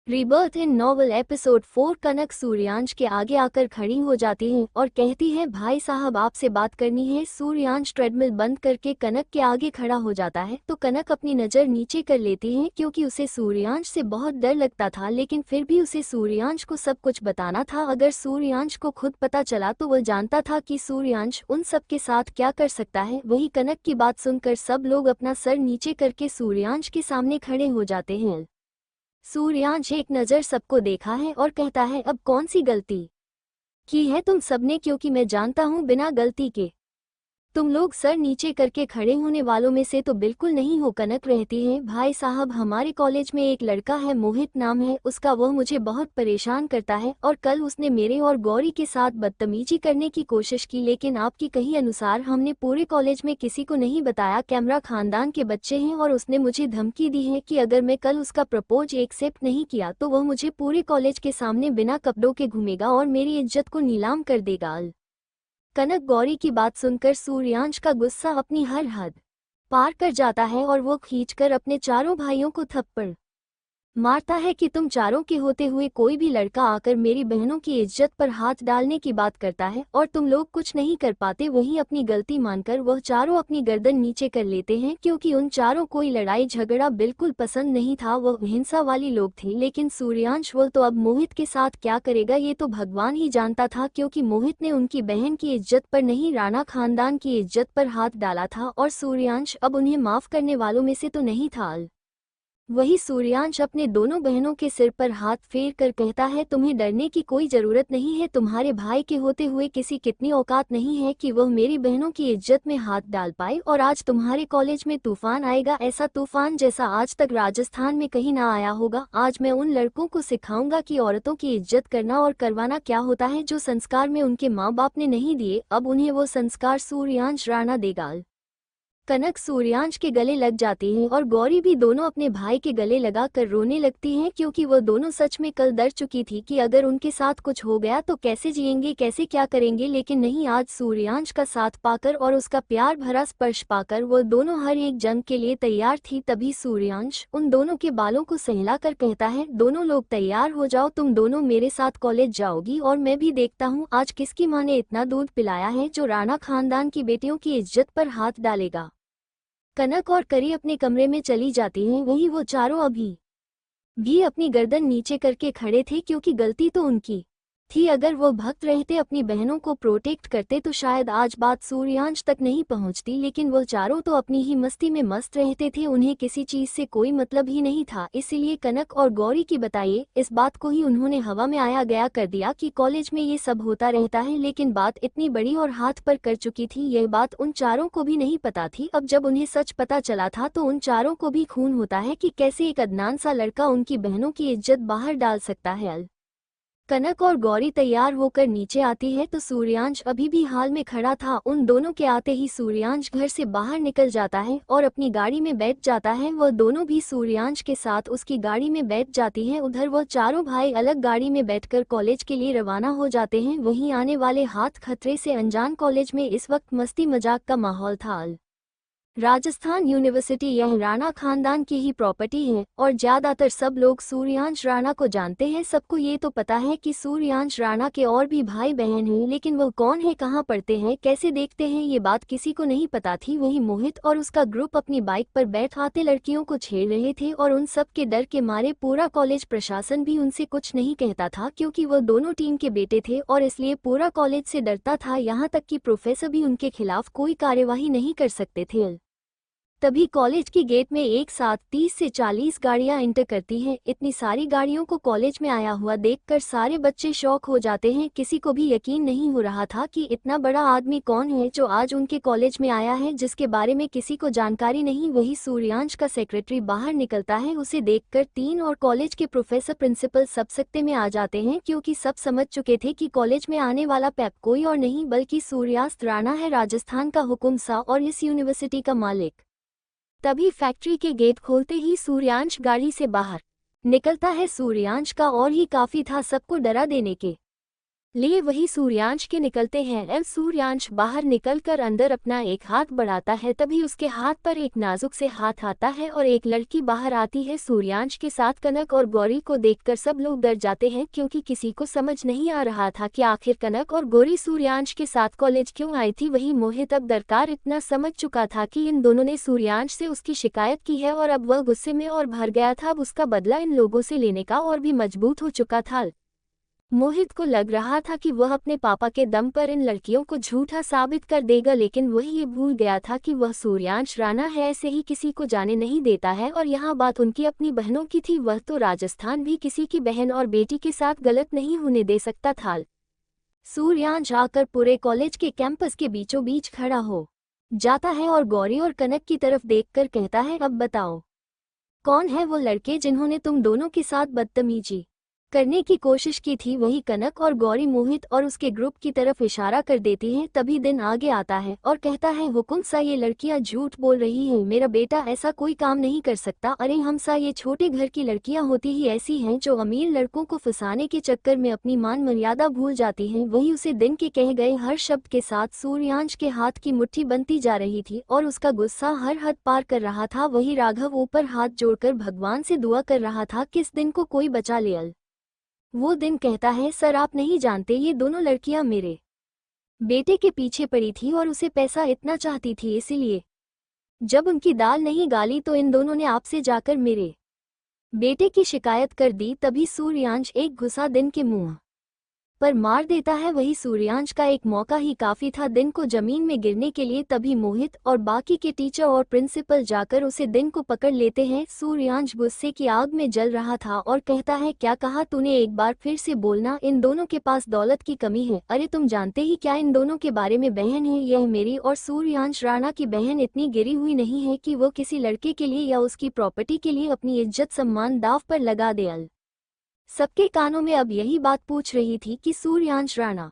Rebirth इन novel episode 4 कनक सूर्यांश के आगे आकर खड़ी हो जाती है और कहती है, भाई साहब आपसे बात करनी है। सूर्यांश ट्रेडमिल बंद करके कनक के आगे खड़ा हो जाता है तो कनक अपनी नज़र नीचे कर लेती है क्योंकि उसे सूर्यांश से बहुत डर लगता था, लेकिन फिर भी उसे सूर्यांश को सब कुछ बताना था। अगर सूर्यांश को खुद पता चला तो वह जानता था कि सूर्यांश उन सब के साथ क्या कर सकता है। वही कनक की बात सुनकर सब लोग अपना सर नीचे करके सूर्यांश के सामने खड़े हो जाते हैं। सूर्यांश एक नज़र सबको देखा है और कहता है, अब कौन सी गलती की है तुम सबने, क्योंकि मैं जानता हूँ बिना गलती के तुम लोग सर नीचे करके खड़े होने वालों में से तो बिल्कुल नहीं हो। कनक रहती है, भाई साहब हमारे कॉलेज में एक लड़का है, मोहित नाम है उसका, वह मुझे बहुत परेशान करता है और कल उसने मेरे और गौरी के साथ बदतमीजी करने की कोशिश की, लेकिन आपकी कही अनुसार हमने पूरे कॉलेज में किसी को नहीं बताया। कैमरा खानदान के बच्चे हैं और उसने मुझे धमकी दी है कि अगर मैं कल उसका प्रपोज एक्सेप्ट नहीं किया तो वह मुझे पूरे कॉलेज के सामने बिना कपड़ों के घूमेगा और मेरी इज्जत को नीलाम कर देगा। कनक गौरी की बात सुनकर सूर्यांश का गुस्सा अपनी हर हद पार कर जाता है और वो खींचकर अपने चारों भाइयों को थप्पड़ मारता है कि तुम चारों के होते हुए कोई भी लड़का आकर मेरी बहनों की इज्जत पर हाथ डालने की बात करता है और तुम लोग कुछ नहीं कर पाते। वहीं अपनी गलती मानकर वह चारों अपनी गर्दन नीचे कर लेते हैं क्योंकि उन चारों कोई लड़ाई झगड़ा बिल्कुल पसंद नहीं था, वह हिंसा वाली लोग थे। लेकिन सूर्यांश वो तो अब मोहित के साथ क्या करेगा ये तो भगवान ही जानता था, क्योंकि मोहित ने उनकी बहन की इज्जत पर नहीं राणा खानदान की इज्जत पर हाथ डाला था और सूर्यांश अब उन्हें माफ करने वालों में से तो नहीं था। वही सूर्यांश अपने दोनों बहनों के सिर पर हाथ फेर कर कहता है, तुम्हें डरने की कोई जरूरत नहीं है, तुम्हारे भाई के होते हुए किसी कितनी औकात नहीं है कि वह मेरी बहनों की इज्जत में हाथ डाल पाए। और आज तुम्हारे कॉलेज में तूफान आएगा, ऐसा तूफान जैसा आज तक राजस्थान में कहीं ना आया होगा। आज मैं उन लड़कों को सिखाऊंगा कि औरतों की इज्जत करना और करवाना क्या होता है, जो संस्कार में उनके माँ बाप ने नहीं दिए, अब उन्हें वो संस्कार सूर्यांश राणा देगा। कनक सूर्यांश के गले लग जाती है और गौरी भी दोनों अपने भाई के गले लगा कर रोने लगती हैं क्योंकि वो दोनों सच में कल डर चुकी थी कि अगर उनके साथ कुछ हो गया तो कैसे जिएंगे, कैसे क्या करेंगे। लेकिन नहीं, आज सूर्यांश का साथ पाकर और उसका प्यार भरा स्पर्श पाकर वो दोनों हर एक जंग के लिए तैयार थी। तभी सूर्यांश उन दोनों के बालों को सहलाकर कहता है, दोनों लोग तैयार हो जाओ, तुम दोनों मेरे साथ कॉलेज जाओगी और मैं भी देखता हूँ आज किसकी माँ ने इतना दूध पिलाया है जो राणा खानदान की बेटियों की इज्जत पर हाथ डालेगा। कनक और करी अपने कमरे में चली जाती हैं। वहीं वो चारों अभी भी अपनी गर्दन नीचे करके खड़े थे क्योंकि गलती तो उनकी थी। अगर वो भक्त रहते, अपनी बहनों को प्रोटेक्ट करते तो शायद आज बात सूर्यांश तक नहीं पहुंचती, लेकिन वो चारों तो अपनी ही मस्ती में मस्त रहते थे, उन्हें किसी चीज से कोई मतलब ही नहीं था। इसीलिए कनक और गौरी की बताइए इस बात को ही उन्होंने हवा में आया गया कर दिया कि कॉलेज में ये सब होता रहता है, लेकिन बात इतनी बड़ी और हाथ पर कर चुकी थी, यह बात उन चारों को भी नहीं पता थी। अब जब उन्हें सच पता चला था तो उन चारों को भी खून होता है कि कैसे एक अदनान सा लड़का उनकी बहनों की इज्जत बाहर डाल सकता है। कनक और गौरी तैयार होकर नीचे आती है तो सूर्यांश अभी भी हाल में खड़ा था। उन दोनों के आते ही सूर्यांश घर से बाहर निकल जाता है और अपनी गाड़ी में बैठ जाता है। वह दोनों भी सूर्यांश के साथ उसकी गाड़ी में बैठ जाती हैं। उधर वह चारों भाई अलग गाड़ी में बैठकर कॉलेज के लिए रवाना हो जाते हैं। वहीं आने वाले हाथ खतरे से अनजान कॉलेज में इस वक्त मस्ती मजाक का माहौल था। राजस्थान यूनिवर्सिटी यह राणा खानदान की ही प्रॉपर्टी है और ज्यादातर सब लोग सूर्यांश राणा को जानते हैं। सबको ये तो पता है कि सूर्यांश राणा के और भी भाई बहन हैं, लेकिन वह कौन है, कहाँ पढ़ते हैं, कैसे देखते हैं, ये बात किसी को नहीं पता थी। वहीं मोहित और उसका ग्रुप अपनी बाइक पर बैठ आते लड़कियों को छेड़ रहे थे और उन सब के डर के मारे पूरा कॉलेज प्रशासन भी उनसे कुछ नहीं कहता था, क्योंकि वह दोनों टीम के बेटे थे और इसलिए पूरा कॉलेज से डरता था। यहाँ तक कि प्रोफेसर भी उनके खिलाफ कोई कार्यवाही नहीं कर सकते थे। तभी कॉलेज की गेट में एक साथ 30 से 40 गाड़ियां इंटर करती हैं। इतनी सारी गाड़ियों को कॉलेज में आया हुआ देखकर सारे बच्चे शॉक हो जाते हैं। किसी को भी यकीन नहीं हो रहा था कि इतना बड़ा आदमी कौन है जो आज उनके कॉलेज में आया है, जिसके बारे में किसी को जानकारी नहीं। वही सूर्यांश का सेक्रेटरी बाहर निकलता है, उसे देखकर तीन और कॉलेज के प्रोफेसर प्रिंसिपल सब सकते में आ जाते हैं, क्योंकि सब समझ चुके थे कि कॉलेज में आने वाला पैप कोई और नहीं बल्कि सूर्यास्त राणा है, राजस्थान का हुकुम सा और इस यूनिवर्सिटी का मालिक। तभी फैक्ट्री के गेट खोलते ही सूर्यांश गाड़ी से बाहर निकलता है। सूर्यांश का और ही काफी था सबको डरा देने के लिए वही सूर्यांश के निकलते हैं। अब सूर्यांश बाहर निकलकर अंदर अपना एक हाथ बढ़ाता है, तभी उसके हाथ पर एक नाजुक से हाथ आता है और एक लड़की बाहर आती है। सूर्यांश के साथ कनक और गौरी को देखकर सब लोग डर जाते हैं, क्योंकि किसी को समझ नहीं आ रहा था कि आखिर कनक और गौरी सूर्यांश के साथ कॉलेज क्यों आई थी। वही मोहित अब दरकार इतना समझ चुका था कि इन दोनों ने सूर्यांश से उसकी शिकायत की है और अब वह गुस्से में और भर गया था। अब उसका बदला इन लोगों से लेने का और भी मजबूत हो चुका था। मोहित को लग रहा था कि वह अपने पापा के दम पर इन लड़कियों को झूठा साबित कर देगा, लेकिन वह ये भूल गया था कि वह सूर्यांश राणा है, ऐसे ही किसी को जाने नहीं देता है। और यहाँ बात उनकी अपनी बहनों की थी, वह तो राजस्थान भी किसी की बहन और बेटी के साथ गलत नहीं होने दे सकता था। सूर्यांश आकर पूरे कॉलेज के कैंपस के बीचों बीच खड़ा हो जाता है और गौरी और कनक की तरफ देखकर कहता है, अब बताओ कौन है वो लड़के जिन्होंने तुम दोनों के साथ बदतमीजी करने की कोशिश की थी। वही कनक और गौरी मोहित और उसके ग्रुप की तरफ इशारा कर देती हैं। तभी दिन आगे आता है और कहता है, हुकुम सा ये लड़कियां झूठ बोल रही हैं, मेरा बेटा ऐसा कोई काम नहीं कर सकता। अरे हम सा ये छोटे घर की लड़कियां होती ही ऐसी हैं जो अमीर लड़कों को फंसाने के चक्कर में अपनी मान मर्यादा भूल जाती हैं। वही उसे दिन के कहे गए हर शब्द के साथ सूर्यांश के हाथ की मुट्ठी बनती जा रही थी और उसका गुस्सा हर हद पार कर रहा था। वही राघव ऊपर हाथ जोड़कर भगवान से दुआ कर रहा था किस दिन को कोई बचा ले। वो दिन कहता है, सर आप नहीं जानते, ये दोनों लड़कियां मेरे बेटे के पीछे पड़ी थी और उसे पैसा इतना चाहती थी, इसीलिए जब उनकी दाल नहीं गाली तो इन दोनों ने आपसे जाकर मेरे बेटे की शिकायत कर दी। तभी सूर्यांश एक घुसा दिन के मुंह पर मार देता है। वही सूर्यांश का एक मौका ही काफी था दिन को जमीन में गिरने के लिए। तभी मोहित और बाकी के टीचर और प्रिंसिपल जाकर उसे दिन को पकड़ लेते हैं। सूर्यांश गुस्से की आग में जल रहा था और कहता है, क्या कहा तूने, एक बार फिर से बोलना। इन दोनों के पास दौलत की कमी है। अरे तुम जानते ही क्या इन दोनों के बारे में। बहन है यह मेरी और सूर्यांश राणा की बहन इतनी गिरी हुई नहीं है कि वो किसी लड़के के लिए या उसकी प्रॉपर्टी के लिए अपनी इज्जत सम्मान दाव पर लगा दे। सबके कानों में अब यही बात पूछ रही थी कि सूर्यांश राणा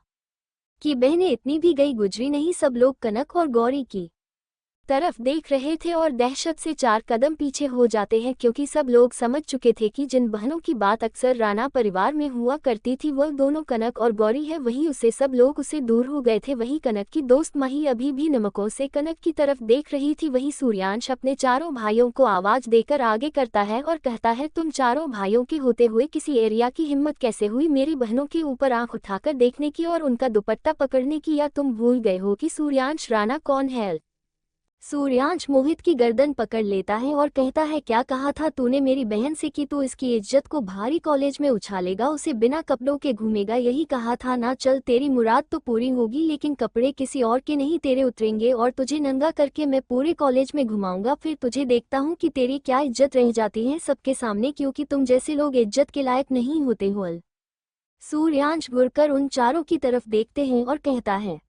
की बहनें इतनी भी गई गुजरी नहीं। सब लोग कनक और गौरी की तरफ देख रहे थे और दहशत से 4 कदम पीछे हो जाते हैं, क्योंकि सब लोग समझ चुके थे कि जिन बहनों की बात अक्सर राणा परिवार में हुआ करती थी वह दोनों कनक और गौरी है। वही उसे सब लोग उसे दूर हो गए थे। वही कनक की दोस्त माही अभी भी नमकों से कनक की तरफ देख रही थी। वही सूर्यांश अपने चारों भाइयों को आवाज देकर आगे करता है और कहता है, तुम चारों भाइयों के होते हुए किसी एरिया की हिम्मत कैसे हुई मेरी बहनों के ऊपर आंख उठाकर देखने की और उनका दुपट्टा पकड़ने की, या तुम भूल गए हो कि सूर्यांश राणा कौन है। सूर्यांश मोहित की गर्दन पकड़ लेता है और कहता है, क्या कहा था तूने मेरी बहन से कि तू इसकी इज्जत को भारी कॉलेज में उछालेगा, उसे बिना कपड़ों के घूमेगा, यही कहा था ना। चल तेरी मुराद तो पूरी होगी, लेकिन कपड़े किसी और के नहीं तेरे उतरेंगे और तुझे नंगा करके मैं पूरे कॉलेज में घुमाऊंगा। फिर तुझे देखता हूँ कि तेरी क्या इज्जत रह जाती है सबके सामने, क्योंकि तुम जैसे लोग इज्जत के लायक नहीं होते हो। सूर्यांश घुरकर उन चारों की तरफ देखते हैं और कहता है,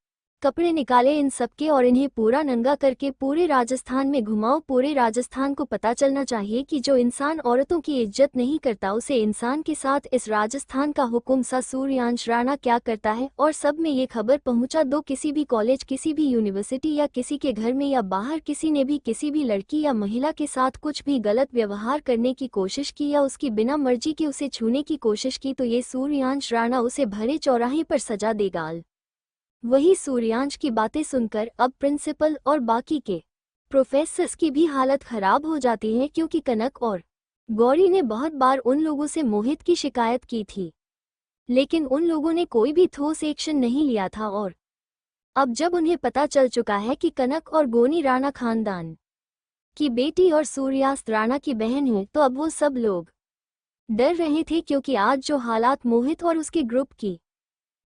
कपड़े निकाले इन सबके और इन्हें पूरा नंगा करके पूरे राजस्थान में घुमाओ। पूरे राजस्थान को पता चलना चाहिए कि जो इंसान औरतों की इज्जत नहीं करता उसे इंसान के साथ इस राजस्थान का हुक्म सा सूर्यांश राणा क्या करता है। और सब में ये खबर पहुंचा दो, किसी भी कॉलेज, किसी भी यूनिवर्सिटी या किसी के घर में या बाहर किसी ने भी किसी भी लड़की या महिला के साथ कुछ भी गलत व्यवहार करने की कोशिश की या उसकी बिना मर्जी के उसे छूने की कोशिश की तो ये सूर्यांश राणा उसे भरे चौराहे पर सजा देगा। वही सूर्यांश की बातें सुनकर अब प्रिंसिपल और बाकी के प्रोफेसर्स की भी हालत खराब हो जाती है, क्योंकि कनक और गौरी ने बहुत बार उन लोगों से मोहित की शिकायत की थी, लेकिन उन लोगों ने कोई भी ठोस एक्शन नहीं लिया था। और अब जब उन्हें पता चल चुका है कि कनक और गोनी राणा खानदान की बेटी और सूर्यास्त राणा की बहन है, तो अब वो सब लोग डर रहे थे, क्योंकि आज जो हालात मोहित और उसके ग्रुप की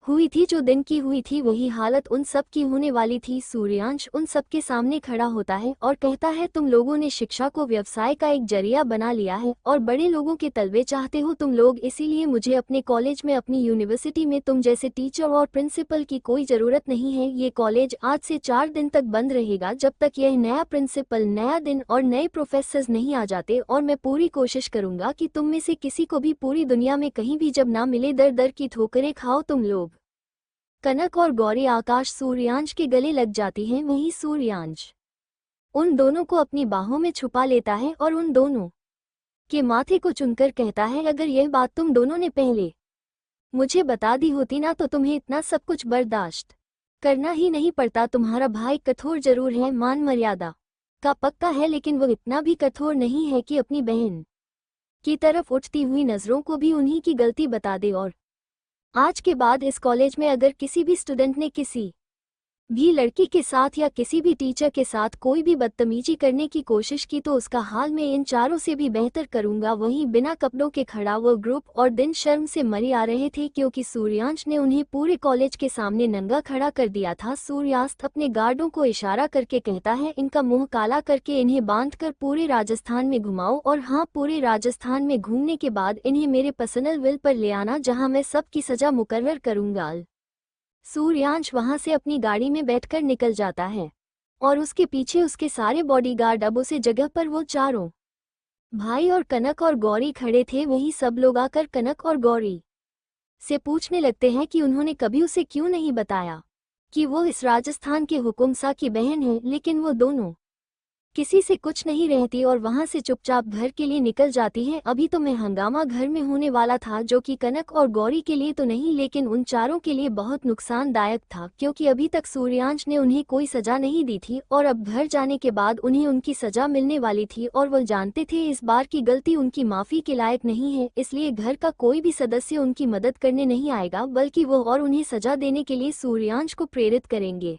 हुई थी, जो दिन की हुई थी, वही हालत उन सब की होने वाली थी। सूर्यांश उन सब के सामने खड़ा होता है और कहता है, तुम लोगों ने शिक्षा को व्यवसाय का एक जरिया बना लिया है और बड़े लोगों के तलवे चाहते हो तुम लोग, इसीलिए मुझे अपने कॉलेज में, अपनी यूनिवर्सिटी में तुम जैसे टीचर और प्रिंसिपल की कोई जरूरत नहीं है। ये कॉलेज आज से 4 दिन तक बंद रहेगा, जब तक यह नया प्रिंसिपल, नया दिन और नए प्रोफेसर्स नहीं आ जाते। और मैं पूरी कोशिश करूंगा कि तुम में से किसी को भी पूरी दुनिया में कहीं भी जब ना मिले दर दर की ठोकरें खाओ तुम लोग। कनक और गौरी आकाश सूर्यांश के गले लग जाती हैं। वहीं सूर्यांश उन दोनों को अपनी बाहों में छुपा लेता है और उन दोनों के माथे को चुनकर कहता है, अगर यह बात तुम दोनों ने पहले मुझे बता दी होती ना तो तुम्हें इतना सब कुछ बर्दाश्त करना ही नहीं पड़ता। तुम्हारा भाई कठोर जरूर है, मान मर्यादा का पक्का है, लेकिन वो इतना भी कठोर नहीं है कि अपनी बहन की तरफ उठती हुई नजरों को भी उन्हीं की गलती बता दे। और आज के बाद इस कॉलेज में अगर किसी भी स्टूडेंट ने किसी भी लड़की के साथ या किसी भी टीचर के साथ कोई भी बदतमीजी करने की कोशिश की तो उसका हाल मैं इन चारों से भी बेहतर करूंगा। वहीं बिना कपड़ों के खड़ा वो ग्रुप और दिन शर्म से मरे आ रहे थे क्योंकि सूर्यांश ने उन्हें पूरे कॉलेज के सामने नंगा खड़ा कर दिया था। सूर्यास्त अपने गार्डों को इशारा करके कहता है, इनका मुंह काला करके इन्हें बांधकर पूरे राजस्थान में घुमाओ, और हाँ, पूरे राजस्थान में घूमने के बाद इन्हें मेरे पर्सनल विल पर ले आना जहाँ मैं सबकी सजा मुकर्रर करूंगा। सूर्यांश वहां से अपनी गाड़ी में बैठकर निकल जाता है और उसके पीछे उसके सारे बॉडीगार्ड। अब उसे जगह पर वो चारों भाई और कनक और गौरी खड़े थे। वही सब लोग आकर कनक और गौरी से पूछने लगते हैं कि उन्होंने कभी उसे क्यों नहीं बताया कि वो इस राजस्थान के हुकुमसा की बहन है, लेकिन वो दोनों किसी से कुछ नहीं रहती और वहां से चुपचाप घर के लिए निकल जाती है। अभी तो मैं हंगामा घर में होने वाला था, जो कि कनक और गौरी के लिए तो नहीं लेकिन उन चारों के लिए बहुत नुकसानदायक था, क्योंकि अभी तक सूर्यांश ने उन्हें कोई सजा नहीं दी थी और अब घर जाने के बाद उन्हें उनकी सजा मिलने वाली थी। और वो जानते थे इस बार की गलती उनकी माफी के लायक नहीं है, इसलिए घर का कोई भी सदस्य उनकी मदद करने नहीं आएगा, बल्कि वो और उन्हें सजा देने के लिए सूर्यांश को प्रेरित करेंगे।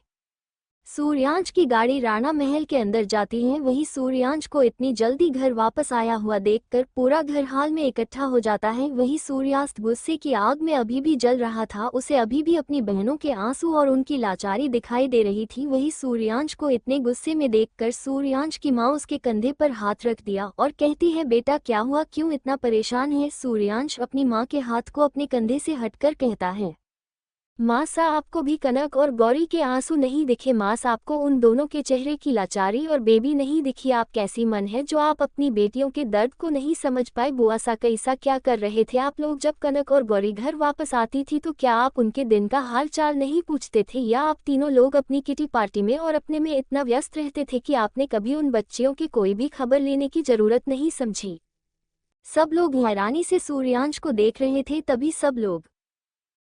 सूर्यांश की गाड़ी राणा महल के अंदर जाती है। वहीं सूर्यांश को इतनी जल्दी घर वापस आया हुआ देखकर पूरा घर हाल में इकट्ठा हो जाता है। वहीं सूर्यास्त गुस्से की आग में अभी भी जल रहा था, उसे अभी भी अपनी बहनों के आंसू और उनकी लाचारी दिखाई दे रही थी। वहीं सूर्यांश को इतने गुस्से में देखकर सूर्यांश की माँ उसके कंधे पर हाथ रख दिया और कहती है, बेटा क्या हुआ, क्यों इतना परेशान है। सूर्यांश अपनी माँ के हाथ को अपने कंधे से हटकर कहता है, माँ सा आपको भी कनक और गौरी के आंसू नहीं दिखे? माँ सा आपको उन दोनों के चेहरे की लाचारी और बेबी नहीं दिखी? आप कैसी मन है जो आप अपनी बेटियों के दर्द को नहीं समझ पाए? बुआ सा कैसा क्या कर रहे थे आप लोग? जब कनक और गौरी घर वापस आती थी तो क्या आप उनके दिन का हाल चाल नहीं पूछते थे, या आप तीनों लोग अपनी किटी पार्टी में और अपने में इतना व्यस्त रहते थे कि आपने कभी उन बच्चियों की कोई भी खबर लेने की जरूरत नहीं समझी? सब लोग हैरानी से सूर्यांश को देख रहे थे, तभी सब लोग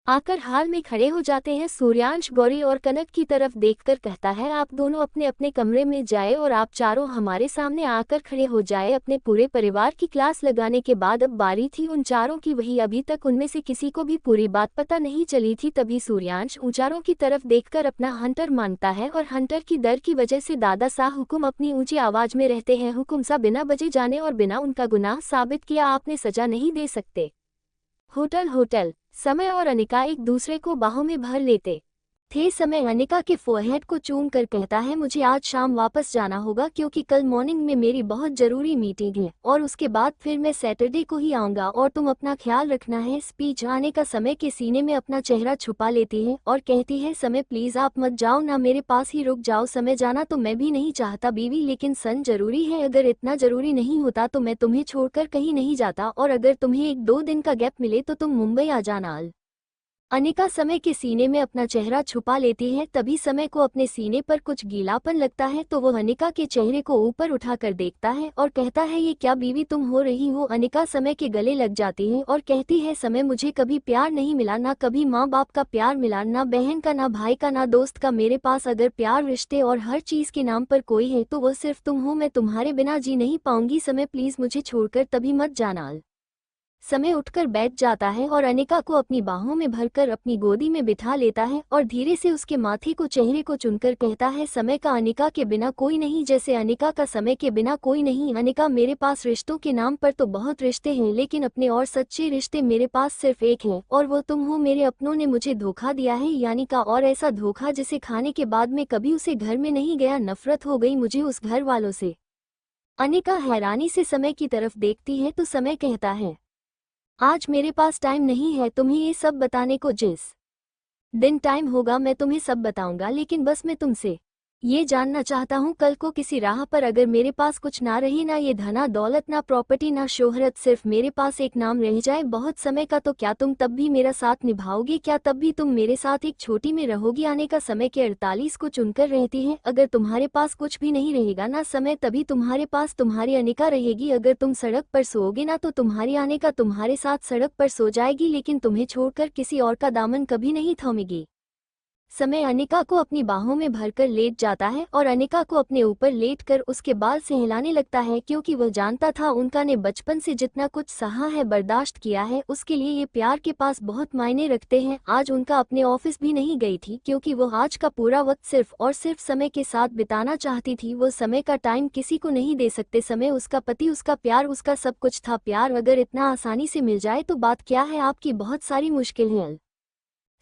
आकर हाल में खड़े हो जाते हैं। सूर्यांश गौरी और कनक की तरफ देखकर कहता है, आप दोनों अपने अपने कमरे में जाए और आप चारों हमारे सामने आकर खड़े हो जाए। अपने पूरे परिवार की क्लास लगाने के बाद अब बारी थी उन चारों की। वही अभी तक उनमें से किसी को भी पूरी बात पता नहीं चली थी। तभी सूर्यांश उन चारों की तरफ देखकर अपना हंटर मांगता है और हंटर की डर की वजह से दादा सा हुकुम अपनी ऊंची आवाज में रहते हैं, हुकुम सा बिना बजे जाने और बिना उनका गुनाह साबित किया आपने सजा नहीं दे सकते। होटल समय और अनिका एक दूसरे को बाहों में भर लेते थे। समय अनिका के फोरहेड को चूम कर कहता है, मुझे आज शाम वापस जाना होगा क्योंकि कल मॉर्निंग में मेरी बहुत जरूरी मीटिंग है और उसके बाद फिर मैं सैटरडे को ही आऊंगा और तुम अपना ख्याल रखना है। स्पीच आने का समय के सीने में अपना चेहरा छुपा लेती है और कहती है, समय प्लीज आप मत जाओ ना, मेरे पास ही रुक जाओ। समय जाना तो मैं भी नहीं चाहता बीवी, लेकिन सन जरूरी है। अगर इतना जरूरी नहीं होता तो मैं तुम्हें छोड़कर कहीं नहीं जाता, और अगर तुम्हें 1-2 दिन का गैप मिले तो तुम मुंबई आ जाना। अनिका समय के सीने में अपना चेहरा छुपा लेती है। तभी समय को अपने सीने पर कुछ गीलापन लगता है तो वह अनिका के चेहरे को ऊपर उठाकर देखता है और कहता है, ये क्या बीवी तुम हो रही हो? अनिका समय के गले लग जाती है और कहती है, समय मुझे कभी प्यार नहीं मिला, ना कभी माँ बाप का प्यार मिला, ना बहन का, ना भाई का, ना दोस्त का। मेरे पास अगर प्यार, रिश्ते और हर चीज के नाम पर कोई है तो वह सिर्फ तुम हो। मैं तुम्हारे बिना जी नहीं पाऊंगी। समय प्लीज मुझे छोड़कर तभी मत जाना। समय उठकर बैठ जाता है और अनिका को अपनी बाहों में भरकर अपनी गोदी में बिठा लेता है और धीरे से उसके माथे को, चेहरे को चुनकर कहता है, समय का अनिका के बिना कोई नहीं, जैसे अनिका का समय के बिना कोई नहीं। अनिका, मेरे पास रिश्तों के नाम पर तो बहुत रिश्ते हैं, लेकिन अपने और सच्चे रिश्ते मेरे पास सिर्फ एक है और वो तुम हो। मेरे अपनों ने मुझे धोखा दिया है यानी का, और ऐसा धोखा जिसे खाने के बाद मैं कभी उसे घर में नहीं गया। नफरत हो गई मुझे उस घर वालों से। अनिका हैरानी से समय की तरफ देखती है तो समय कहता है, आज मेरे पास टाइम नहीं है तुम्हें ये सब बताने को। जिस दिन टाइम होगा मैं तुम्हें सब बताऊंगा, लेकिन बस मैं तुमसे ये जानना चाहता हूँ कल को किसी राह पर अगर मेरे पास कुछ ना रही, ना ये धना दौलत, ना प्रॉपर्टी, ना शोहरत, सिर्फ मेरे पास एक नाम रह जाए बहुत समय का, तो क्या तुम तब भी मेरा साथ निभाओगी? क्या तब भी तुम मेरे साथ एक छोटी में रहोगी? आने का समय के 48 को चुनकर रहती है। अगर तुम्हारे पास कुछ भी नहीं रहेगा ना समय, तभी तुम्हारे पास तुम्हारी अनिका रहेगी। अगर तुम सड़क पर सोओगे ना तो तुम्हारी अनिका तुम्हारे साथ सड़क पर सो जाएगी, लेकिन तुम्हें छोड़कर किसी और का दामन कभी नहीं थामेगी। समय अनिका को अपनी बाहों में भरकर लेट जाता है और अनिका को अपने ऊपर लेटकर उसके बाल सहलाने लगता है, क्योंकि वह जानता था उनका ने बचपन से जितना कुछ सहा है, बर्दाश्त किया है, उसके लिए ये प्यार के पास बहुत मायने रखते हैं। आज उनका अपने ऑफिस भी नहीं गई थी, क्योंकि वह आज का पूरा वक्त सिर्फ और सिर्फ समय के साथ बिताना चाहती थी। वो समय का टाइम किसी को नहीं दे सकते। समय उसका पति, उसका प्यार, उसका सब कुछ था। प्यार अगर इतना आसानी से मिल जाए तो बात क्या है, आपकी बहुत सारी मुश्किलें।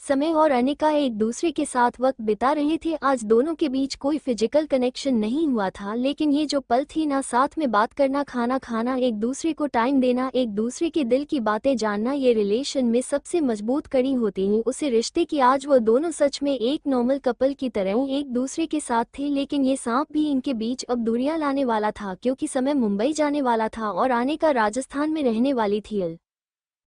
समय और अनिका एक दूसरे के साथ वक्त बिता रहे थे। आज दोनों के बीच कोई फिजिकल कनेक्शन नहीं हुआ था, लेकिन ये जो पल थी ना, साथ में बात करना, खाना खाना, एक दूसरे को टाइम देना, एक दूसरे के दिल की बातें जानना, ये रिलेशन में सबसे मजबूत कड़ी होती है उसे रिश्ते की। आज वो दोनों सच में एक नॉर्मल कपल की तरह एक दूसरे के साथ थे, लेकिन ये सांप भी इनके बीच अब दूरियां लाने वाला था, क्योंकि समय मुंबई जाने वाला था और अनिका राजस्थान में रहने वाली थी।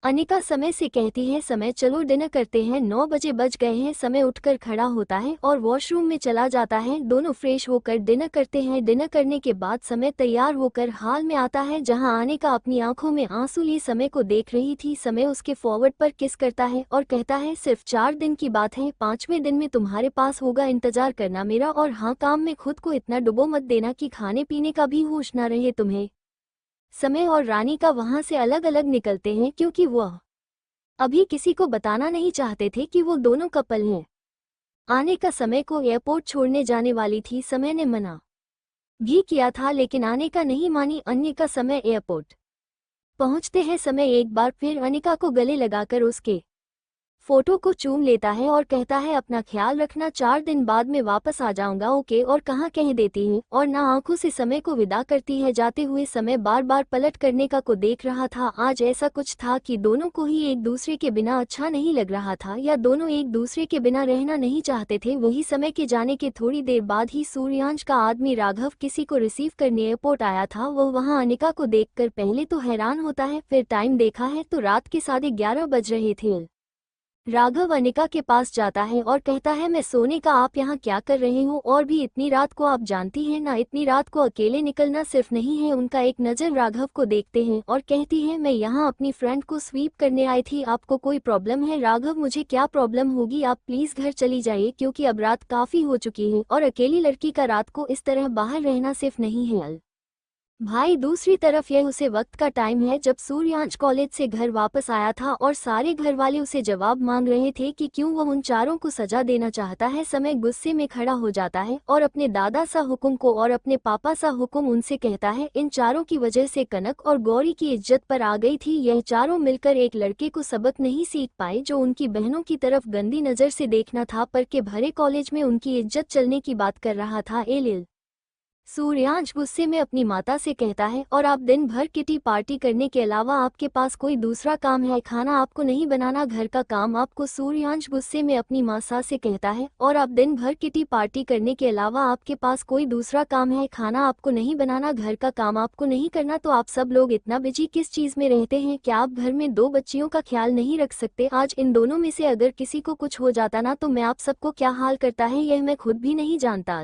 अनिका समय से कहती है, समय चलो डिनर करते हैं। 9 बजे बज गए हैं। समय उठकर खड़ा होता है और वॉशरूम में चला जाता है। दोनों फ्रेश होकर डिनर करते हैं। डिनर करने के बाद समय तैयार होकर हॉल में आता है, जहां अनिका अपनी आंखों में आंसू लिए समय को देख रही थी। समय उसके फॉरवर्ड पर किस करता है और कहता है, सिर्फ 4 दिन की बात है, 5वें दिन में तुम्हारे पास होगा, इंतजार करना मेरा। और हाँ, काम में खुद को इतना डुबो मत देना कि खाने पीने का भी होश ना रहे तुम्हें। समय और रानी का वहां से अलग अलग निकलते हैं, क्योंकि वह अभी किसी को बताना नहीं चाहते थे कि वो दोनों कपल हैं। आने का समय को एयरपोर्ट छोड़ने जाने वाली थी। समय ने मना भी किया था, लेकिन आने का नहीं मानी। अन्य का समय एयरपोर्ट पहुंचते हैं। समय एक बार फिर अनिका को गले लगाकर उसके फोटो को चूम लेता है और कहता है, अपना ख्याल रखना, 4 दिन बाद में वापस आ जाऊंगा, ओके। और कहाँ कह देती है और ना आंखों से समय को विदा करती है। जाते हुए समय बार बार पलट करने का को देख रहा था। आज ऐसा कुछ था कि दोनों को ही एक दूसरे के बिना अच्छा नहीं लग रहा था, या दोनों एक दूसरे के बिना रहना नहीं चाहते थे। वही समय के जाने के थोड़ी देर बाद ही सूर्यांश का आदमी राघव किसी को रिसीव करने एयरपोर्ट आया था। वह वहाँ अनिका को देखकर पहले तो हैरान होता है, फिर टाइम देखा है तो रात के 11:30 बज रहे थे। राघव अनिका के पास जाता है और कहता है, मैं सोने का, आप यहाँ क्या कर रहे हो? और भी इतनी रात को? आप जानती हैं ना, इतनी रात को अकेले निकलना सिर्फ नहीं है। उनका एक नज़र राघव को देखते हैं और कहती है, मैं यहाँ अपनी फ्रेंड को स्वीप करने आई थी, आपको कोई प्रॉब्लम है? राघव, मुझे क्या प्रॉब्लम होगी, आप प्लीज़ घर चली जाइए, क्योंकि अब रात काफ़ी हो चुकी है और अकेली लड़की का रात को इस तरह बाहर रहना सिर्फ नहीं है। भाई, दूसरी तरफ यह उसे वक्त का टाइम है जब सूर्यांश कॉलेज से घर वापस आया था और सारे घर वाले उसे जवाब मांग रहे थे कि क्यों वह उन चारों को सजा देना चाहता है। समय गुस्से में खड़ा हो जाता है और अपने दादा सा हुकुम को और अपने पापा सा हुकुम उनसे कहता है, इन चारों की वजह से कनक और गौरी की इज्जत पर आ गई थी। यह चारों मिलकर एक लड़के को सबक नहीं सीख पाए जो उनकी बहनों की तरफ गंदी नजर से देखना था, पर के भरे कॉलेज में उनकी इज्जत चलने की बात कर रहा था। एलिल सूर्यांश गुस्से में अपनी माता से कहता है, और आप दिन भर किटी पार्टी करने के अलावा आपके पास कोई दूसरा काम है? खाना आपको नहीं बनाना, घर का काम आपको? सूर्यांश गुस्से में अपनी माँ से कहता है, और आप दिन भर किटी पार्टी करने के अलावा आपके पास कोई दूसरा काम है? खाना आपको नहीं बनाना, घर का काम आपको नहीं करना? तो आप सब लोग इतना बिजी किस चीज में रहते हैं? क्या आप घर में 2 बच्चियों का ख्याल नहीं रख सकते? आज इन दोनों में से अगर किसी को कुछ हो जाता ना, तो मैं आप सबको क्या हाल करता है यह मैं खुद भी नहीं जानता।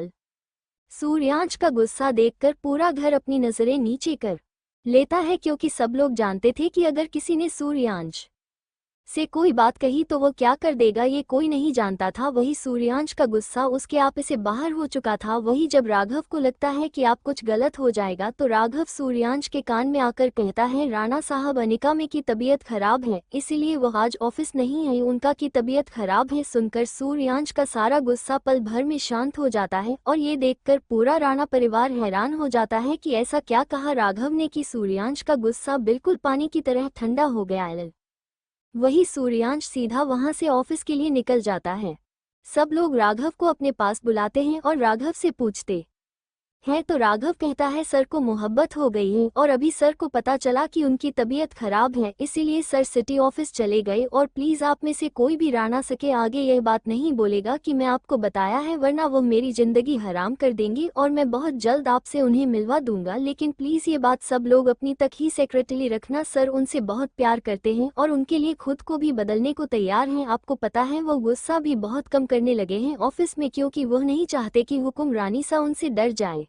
सूर्यांश का गुस्सा देखकर पूरा घर अपनी नजरें नीचे कर लेता है, क्योंकि सब लोग जानते थे कि अगर किसी ने सूर्यांश से कोई बात कही तो वो क्या कर देगा, ये कोई नहीं जानता था। वही सूर्यांश का गुस्सा उसके आप से बाहर हो चुका था। वही जब राघव को लगता है कि आप कुछ गलत हो जाएगा, तो राघव सूर्यांश के कान में आकर कहता है, राणा साहब, अनिका में की तबीयत खराब है, इसीलिए वो आज ऑफिस नहीं है, उनका की तबीयत खराब है। सुनकर सूर्यांश का सारा गुस्सा पल भर में शांत हो जाता है और ये देखकर पूरा राणा परिवार हैरान हो जाता है कि ऐसा क्या कहा राघव ने कि सूर्यांश का गुस्सा बिल्कुल पानी की तरह ठंडा हो गया है। वही सूर्यांश सीधा वहां से ऑफिस के लिए निकल जाता है। सब लोग राघव को अपने पास बुलाते हैं और राघव से पूछते है तो राघव कहता है सर को मोहब्बत हो गई है और अभी सर को पता चला कि उनकी तबीयत खराब है, इसीलिए सर सिटी ऑफिस चले गए और प्लीज आप में से कोई भी राणा सके आगे यह बात नहीं बोलेगा कि मैं आपको बताया है, वरना वो मेरी जिंदगी हराम कर देंगी और मैं बहुत जल्द आपसे उन्हें मिलवा दूंगा। लेकिन प्लीज ये बात सब लोग अपनी तक ही सेक्रेटली रखना, सर उनसे बहुत प्यार करते हैं और उनके लिए खुद को भी बदलने को तैयार हैं। आपको पता है वो गुस्सा भी बहुत कम करने लगे हैं ऑफिस में, क्योंकि वह नहीं चाहते कि हुकुम रानी सा उनसे डर जाए।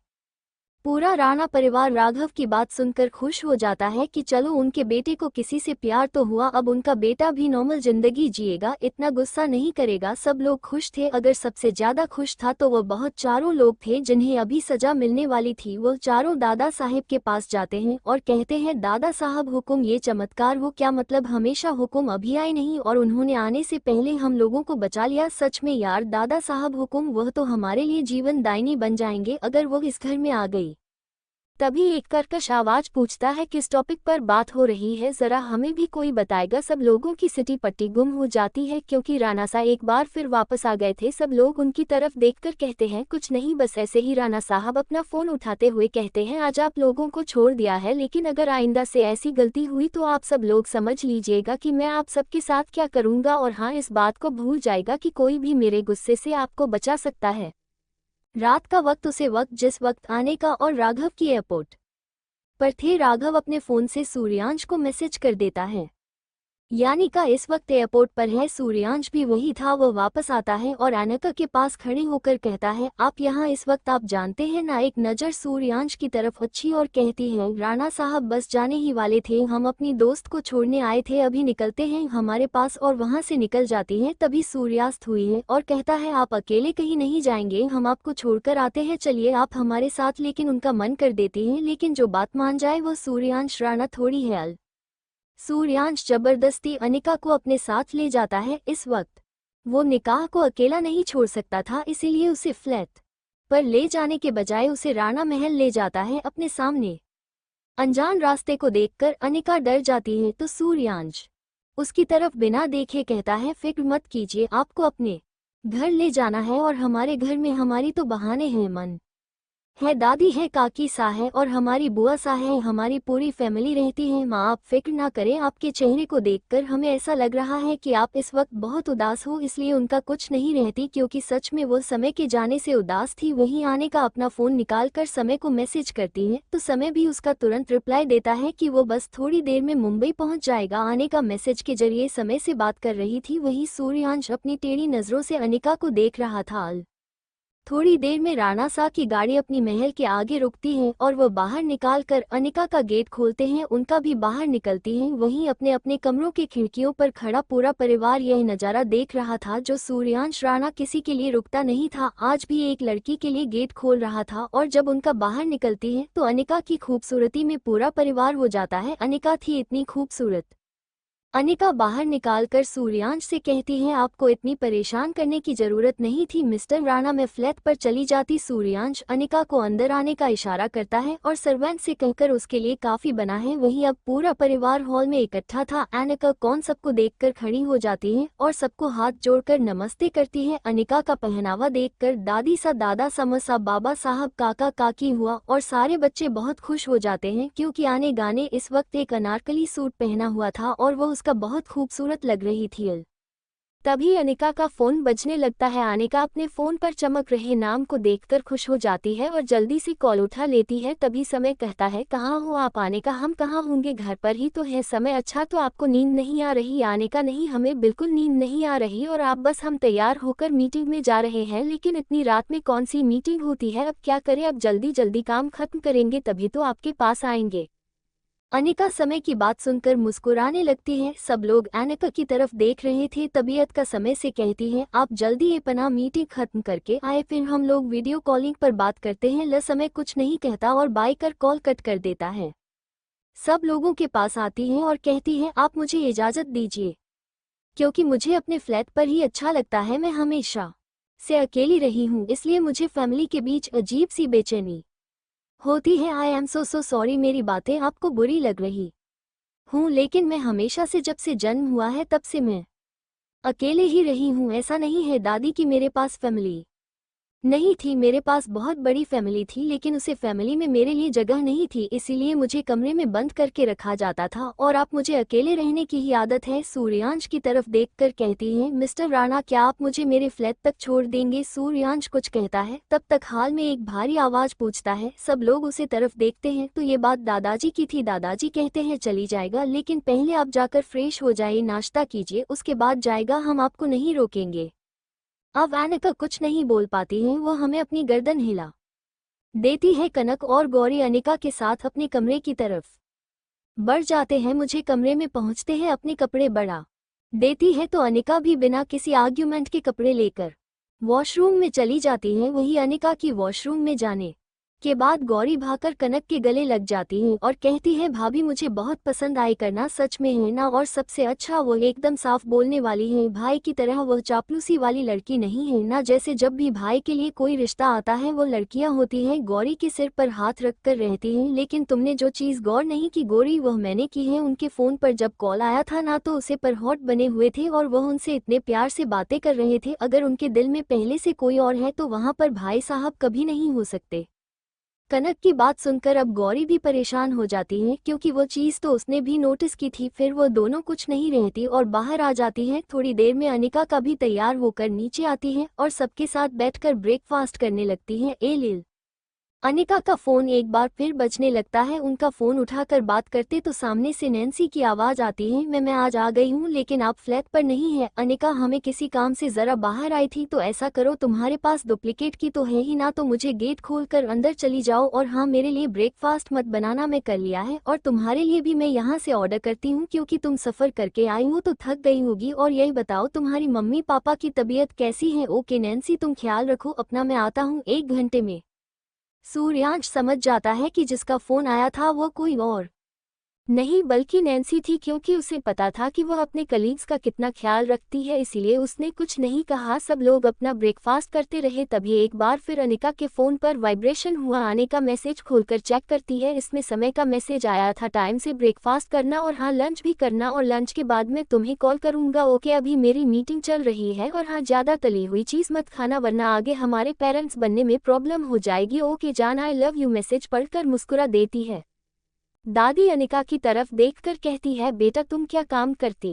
पूरा राणा परिवार राघव की बात सुनकर खुश हो जाता है कि चलो उनके बेटे को किसी से प्यार तो हुआ, अब उनका बेटा भी नॉर्मल जिंदगी जिएगा, इतना गुस्सा नहीं करेगा। सब लोग खुश थे, अगर सबसे ज्यादा खुश था तो वो बहुत चारों लोग थे जिन्हें अभी सजा मिलने वाली थी। वो चारों दादा साहेब के पास जाते हैं और कहते हैं दादा साहब हुकुम ये चमत्कार हो क्या, मतलब हमेशा हुकुम अभी आए नहीं और उन्होंने आने से पहले हम लोगों को बचा लिया। सच में यार दादा साहब हुकुम वह तो हमारे लिए जीवन दायिनी बन जाएंगे अगर वो इस घर में आ गई। तभी एक कर्कश आवाज पूछता है किस टॉपिक पर बात हो रही है, जरा हमें भी कोई बताएगा। सब लोगों की सिटी पट्टी गुम हो जाती है क्योंकि राणा सा एक बार फिर वापस आ गए थे। सब लोग उनकी तरफ देखकर कहते हैं कुछ नहीं बस ऐसे ही। राणा साहब अपना फोन उठाते हुए कहते हैं आज आप लोगों को छोड़ दिया है, लेकिन अगर आइंदा से ऐसी गलती हुई तो आप सब लोग समझ लीजिएगा कि मैं आप सबके साथ क्या करूंगा, और हाँ इस बात को भूल जाएगा कि कोई भी मेरे गुस्से से आपको बचा सकता है। रात का वक्त उसे वक्त जिस वक्त आने का और राघव की एयरपोर्ट पर थे। राघव अपने फोन से सूर्यांश को मैसेज कर देता है, यानी का इस वक्त एयरपोर्ट पर है। सूर्यांश भी वही था, वो वापस आता है और अनिका के पास खड़े होकर कहता है आप यहाँ इस वक्त आप जानते हैं ना। एक नज़र सूर्यांश की तरफ अच्छी और कहती है राणा साहब बस जाने ही वाले थे, हम अपनी दोस्त को छोड़ने आए थे, अभी निकलते हैं हमारे पास, और वहाँ से निकल जाती है। तभी सूर्यास्त हुई है और कहता है आप अकेले कहीं नहीं जाएंगे, हम आपको छोड़कर आते हैं, चलिए आप हमारे साथ। लेकिन उनका मन कर देती है, लेकिन जो बात मान जाए वो सूर्यांश राणा थोड़ी है। सूर्यांश जबरदस्ती अनिका को अपने साथ ले जाता है। इस वक्त वो निकाह को अकेला नहीं छोड़ सकता था, इसीलिए उसे फ्लैट पर ले जाने के बजाय उसे राणा महल ले जाता है अपने सामने। अनजान रास्ते को देखकर अनिका डर जाती है तो सूर्यांश उसकी तरफ बिना देखे कहता है फिक्र मत कीजिए, आपको अपने घर ले जाना है और हमारे घर में हमारी तो बहाने हैं, मन है, दादी है, काकी सा है और हमारी बुआ सा है, हमारी पूरी फैमिली रहती है। माँ आप फिक्र ना करें, आपके चेहरे को देखकर हमें ऐसा लग रहा है कि आप इस वक्त बहुत उदास हो, इसलिए उनका कुछ नहीं रहती, क्योंकि सच में वो समय के जाने से उदास थी। वहीं आने का अपना फ़ोन निकाल कर समय को मैसेज करती है तो समय भी उसका तुरंत रिप्लाई देता है कि वो बस थोड़ी देर में मुंबई पहुंच जाएगा। आने का मैसेज के जरिए समय से बात कर रही थी। वहीं सूर्यांश अपनी टेढ़ी नज़रों से अनिका को देख रहा था। थोड़ी देर में राणा सा की गाड़ी अपनी महल के आगे रुकती है और वो बाहर निकालकर अनिका का गेट खोलते हैं, उनका भी बाहर निकलती हैं। वहीं अपने अपने कमरों के खिड़कियों पर खड़ा पूरा परिवार यह नज़ारा देख रहा था जो सूर्यांश राणा किसी के लिए रुकता नहीं था, आज भी एक लड़की के लिए गेट खोल रहा था। और जब उनका बाहर निकलती है तो अनिका की खूबसूरती में पूरा परिवार हो जाता है। अनिका थी इतनी खूबसूरत। अनिका बाहर निकालकर सूर्यांश से कहती है आपको इतनी परेशान करने की जरूरत नहीं थी मिस्टर राणा, मैं फ्लैट पर चली जाती। सूर्यांश अनिका को अंदर आने का इशारा करता है और सर्वेंट से कहकर उसके लिए काफी बना है। वहीं अब पूरा परिवार हॉल में इकट्ठा था। अनिका कौन सबको देखकर खड़ी हो जाती है और सबको हाथ जोड़कर नमस्ते करती है। अनिका का पहनावा देखकर दादी सा, दादा समसा, बाबा साहब, काका काकी हुआ और सारे बच्चे बहुत खुश हो जाते हैं, क्योंकि आने गाने इस वक्त एक अनारकली सूट पहना हुआ था और वह का बहुत खूबसूरत लग रही थी। तभी अनिका का फोन बजने लगता है। अनिका अपने फोन पर चमक रहे नाम को देखकर खुश हो जाती है और जल्दी से कॉल उठा लेती है। तभी समय कहता है कहाँ हो आप? अनिका हम कहाँ होंगे, घर पर ही तो है। समय अच्छा तो आपको नींद नहीं आ रही? अनिका नहीं, हमें बिल्कुल नींद नहीं आ रही और आप बस हम तैयार होकर मीटिंग में जा रहे हैं। लेकिन इतनी रात में कौन सी मीटिंग होती है, अब क्या करें, अब जल्दी जल्दी काम खत्म करेंगे तभी तो आपके पास आएंगे। अनिका समय की बात सुनकर मुस्कुराने लगती है। सब लोग अनिका की तरफ देख रहे थे। तबीयत का समय से कहती है आप जल्दी ये पना मीटिंग खत्म करके आए, फिर हम लोग वीडियो कॉलिंग पर बात करते हैं। ल समय कुछ नहीं कहता और बाई कर कॉल कट कर देता है। सब लोगों के पास आती है और कहती है आप मुझे इजाज़त दीजिए, क्योंकि मुझे अपने फ्लैट पर ही अच्छा लगता है। मैं हमेशा से अकेली रही हूँ, इसलिए मुझे फैमिली के बीच अजीब सी बेचैनी होती है। आई एम सो सॉरी, मेरी बातें आपको बुरी लग रही हूँ, लेकिन मैं हमेशा से जब से जन्म हुआ है तब से मैं अकेले ही रही हूँ। ऐसा नहीं है दादी कि मेरे पास फैमिली नहीं थी, मेरे पास बहुत बड़ी फैमिली थी लेकिन उसे फैमिली में मेरे लिए जगह नहीं थी, इसीलिए मुझे कमरे में बंद करके रखा जाता था और आप मुझे अकेले रहने की ही आदत है। सूर्यांश की तरफ देखकर कहती हैं, मिस्टर राणा क्या आप मुझे मेरे फ्लैट तक छोड़ देंगे? सूर्यांश कुछ कहता है, तब तक हाल में एक भारी आवाज पूछता है। सब लोग उसे तरफ देखते हैं तो ये बात दादाजी की थी। दादाजी कहते हैं चली जाएगा, लेकिन पहले आप जाकर फ्रेश हो जाइए, नाश्ता कीजिए, उसके बाद जाएगा, हम आपको नहीं रोकेंगे। अब अनिका कुछ नहीं बोल पाती हैं, वो हमें अपनी गर्दन हिला देती है। कनक और गौरी अनिका के साथ अपने कमरे की तरफ बढ़ जाते हैं। मुझे कमरे में पहुंचते हैं अपने कपड़े बढ़ा देती है तो अनिका भी बिना किसी आर्ग्यूमेंट के कपड़े लेकर वॉशरूम में चली जाती है। वही अनिका की वॉशरूम में जाने के बाद गौरी भागकर कनक के गले लग जाती है और कहती है, भाभी मुझे बहुत पसंद आई करना, सच में है ना? और सबसे अच्छा वो एकदम साफ बोलने वाली है, भाई की तरह। वह चापलूसी वाली लड़की नहीं है ना, जैसे जब भी भाई के लिए कोई रिश्ता आता है वो लड़कियां होती हैं। गौरी के सिर पर हाथ रख कर रहती हैं। लेकिन तुमने जो चीज गौर नहीं की गौरी, वह मैंने की है। उनके फोन पर जब कॉल आया था ना तो उसे पर हॉट बने हुए थे और वह उनसे इतने प्यार से बातें कर रहे थे। अगर उनके दिल में पहले से कोई और है तो वहां पर भाई साहब कभी नहीं हो सकते। कनक की बात सुनकर अब गौरी भी परेशान हो जाती है, क्योंकि वो चीज़ तो उसने भी नोटिस की थी। फिर वो दोनों कुछ नहीं रहती और बाहर आ जाती है। थोड़ी देर में अनिका का भी तैयार होकर नीचे आती है और सबके साथ बैठकर ब्रेकफास्ट करने लगती है। एलिल अनिका का फोन एक बार फिर बजने लगता है। उनका फोन उठाकर बात करते तो सामने से नैन्सी की आवाज आती है, मैं आज आ गई हूँ लेकिन आप फ्लैट पर नहीं है। अनिका, हमें किसी काम से जरा बाहर आई थी, तो ऐसा करो तुम्हारे पास डुप्लीकेट की तो है ही ना, तो मुझे गेट खोलकर अंदर चली जाओ। और हाँ, मेरे लिए ब्रेकफास्ट मत बनाना, मैं कर लिया है। और तुम्हारे लिए भी मैं यहाँ से ऑर्डर करती हूँ, क्योंकि तुम सफर करके आई हो तो थक गई होगी। और यही बताओ तुम्हारी मम्मी पापा की तबीयत कैसी है? ओके नैन्सी, तुम ख्याल रखो अपना, मैं आता हूँ 1 घंटे में। सूर्यांश समझ जाता है कि जिसका फोन आया था वो कोई और नहीं बल्कि नैन्सी थी, क्योंकि उसे पता था कि वह अपने कलीग्स का कितना ख्याल रखती है, इसीलिए उसने कुछ नहीं कहा। सब लोग अपना ब्रेकफास्ट करते रहे। तभी एक बार फिर अनिका के फ़ोन पर वाइब्रेशन हुआ। अनिका मैसेज खोलकर चेक करती है। इसमें समय का मैसेज आया था, टाइम से ब्रेकफास्ट करना और हाँ लंच भी करना, और लंच के बाद मैं तुम्हें कॉल करूँगा। ओके, अभी मेरी मीटिंग चल रही है, और हाँ ज़्यादा तली हुई चीज़ मत खाना वरना आगे हमारे पेरेंट्स बनने में प्रॉब्लम हो जाएगी। ओके जान, आई लव यू। मैसेज पढ़कर मुस्कुरा देती है। दादी अनिका की तरफ देखकर कहती है, बेटा तुम क्या काम करती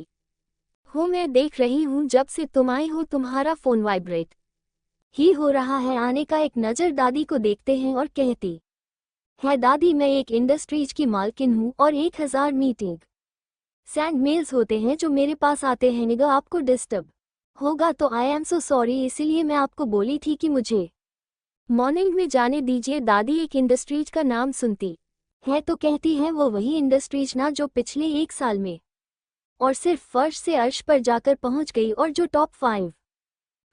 हो? मैं देख रही हूँ जब से तुम आई हो तुम्हारा फोन वाइब्रेट ही हो रहा है। अनिका एक नज़र दादी को देखते हैं और कहती है, दादी मैं एक इंडस्ट्रीज की मालकिन हूँ और 1000 मीटिंग सैंड मेल्स होते हैं जो मेरे पास आते हैं। निगा आपको डिस्टर्ब होगा तो आई एम सो सॉरी, इसीलिए मैं आपको बोली थी कि मुझे मॉर्निंग में जाने दीजिए। दादी एक इंडस्ट्रीज का नाम सुनती है तो कहती है, वो वही इंडस्ट्रीज ना जो पिछले 1 साल में और सिर्फ फर्श से अर्श पर जाकर पहुंच गई और जो टॉप 5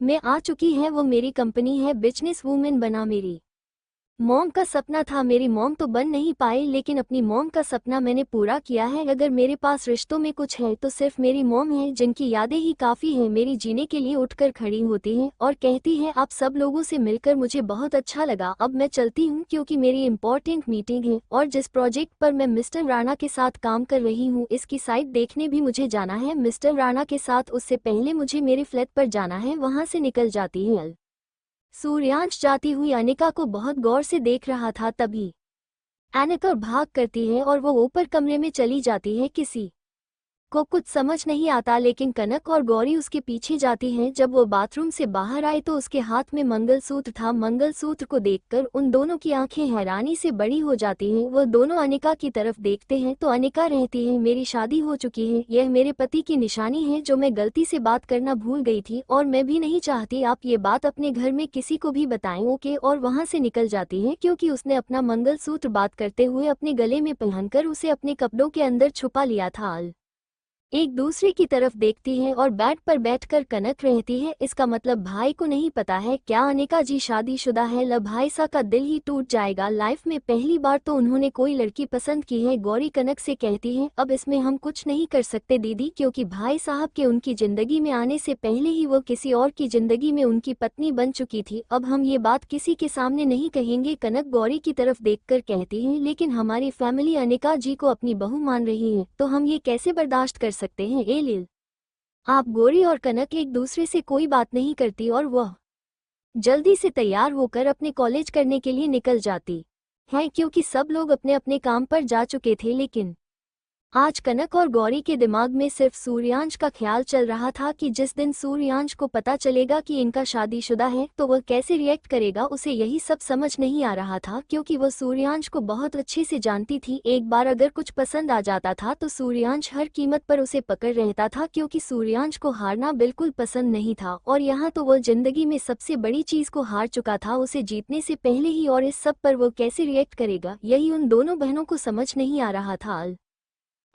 में आ चुकी है। वो मेरी कंपनी है, बिजनेस वूमेन बना मेरी मॉम का सपना था। मेरी मॉम तो बन नहीं पाई, लेकिन अपनी मॉम का सपना मैंने पूरा किया है। अगर मेरे पास रिश्तों में कुछ है तो सिर्फ मेरी मॉम है, जिनकी यादें ही काफ़ी हैं मेरी जीने के लिए। उठकर खड़ी होती हैं और कहती है, आप सब लोगों से मिलकर मुझे बहुत अच्छा लगा। अब मैं चलती हूँ क्योंकि मेरी इंपॉर्टेंट मीटिंग है, और जिस प्रोजेक्ट पर मैं मिस्टर राणा के साथ काम कर रही हूँ इसकी साइट देखने भी मुझे जाना है मिस्टर राणा के साथ। उससे पहले मुझे मेरे फ्लैट पर जाना है। वहाँ से निकल जाती है। सूर्यांश जाती हुई अनिका को बहुत गौर से देख रहा था। तभी अनिका भाग करती है और वो ऊपर कमरे में चली जाती है। किसी को कुछ समझ नहीं आता, लेकिन कनक और गौरी उसके पीछे जाती हैं। जब वो बाथरूम से बाहर आए तो उसके हाथ में मंगलसूत्र था। मंगलसूत्र को देखकर उन दोनों की आंखें हैरानी से बड़ी हो जाती हैं। वो दोनों अनिका की तरफ देखते हैं तो अनिका रहती है, मेरी शादी हो चुकी है, यह मेरे पति की निशानी है जो मैं गलती से बात करना भूल गई थी, और मैं भी नहीं चाहती आप ये बात अपने घर में किसी को भी बताएं। ओके, और वहां से निकल जाती है क्योंकि उसने अपना मंगलसूत्र बात करते हुए अपने गले में पहनकर उसे अपने कपड़ों के अंदर छुपा लिया था। एक दूसरे की तरफ देखती हैं और बेड पर बैठकर कनक रहती है। इसका मतलब भाई को नहीं पता है क्या अनिका जी शादीशुदा है? लब भाई सा का दिल ही टूट जाएगा। लाइफ में पहली बार तो उन्होंने कोई लड़की पसंद की है। गौरी कनक से कहती है, अब इसमें हम कुछ नहीं कर सकते दीदी, क्योंकि भाई साहब के उनकी जिंदगी में आने से पहले ही वो किसी और की जिंदगी में उनकी पत्नी बन चुकी थी। अब हम ये बात किसी के सामने नहीं कहेंगे। कनक गौरी की तरफ देखकर कहती है, लेकिन हमारी फैमिली अनिका जी को अपनी बहू मान रही है, तो हम ये कैसे बर्दाश्त कर सकते हैं? एलिल आप गौरी और कनक एक दूसरे से कोई बात नहीं करती और वह जल्दी से तैयार होकर अपने कॉलेज करने के लिए निकल जाती है क्योंकि सब लोग अपने अपने काम पर जा चुके थे। लेकिन आज कनक और गौरी के दिमाग में सिर्फ सूर्यांश का ख्याल चल रहा था कि जिस दिन सूर्यांश को पता चलेगा कि इनका शादीशुदा है तो वह कैसे रिएक्ट करेगा। उसे यही सब समझ नहीं आ रहा था क्योंकि वह सूर्यांश को बहुत अच्छे से जानती थी। एक बार अगर कुछ पसंद आ जाता था तो सूर्यांश हर कीमत पर उसे पकड़ रहता था क्योंकि सूर्यांश को हारना बिल्कुल पसंद नहीं था। और यहाँ तो वह जिंदगी में सबसे बड़ी चीज को हार चुका था उसे जीतने से पहले ही, और इस सब पर वह कैसे रिएक्ट करेगा यही उन दोनों बहनों को समझ नहीं आ रहा था।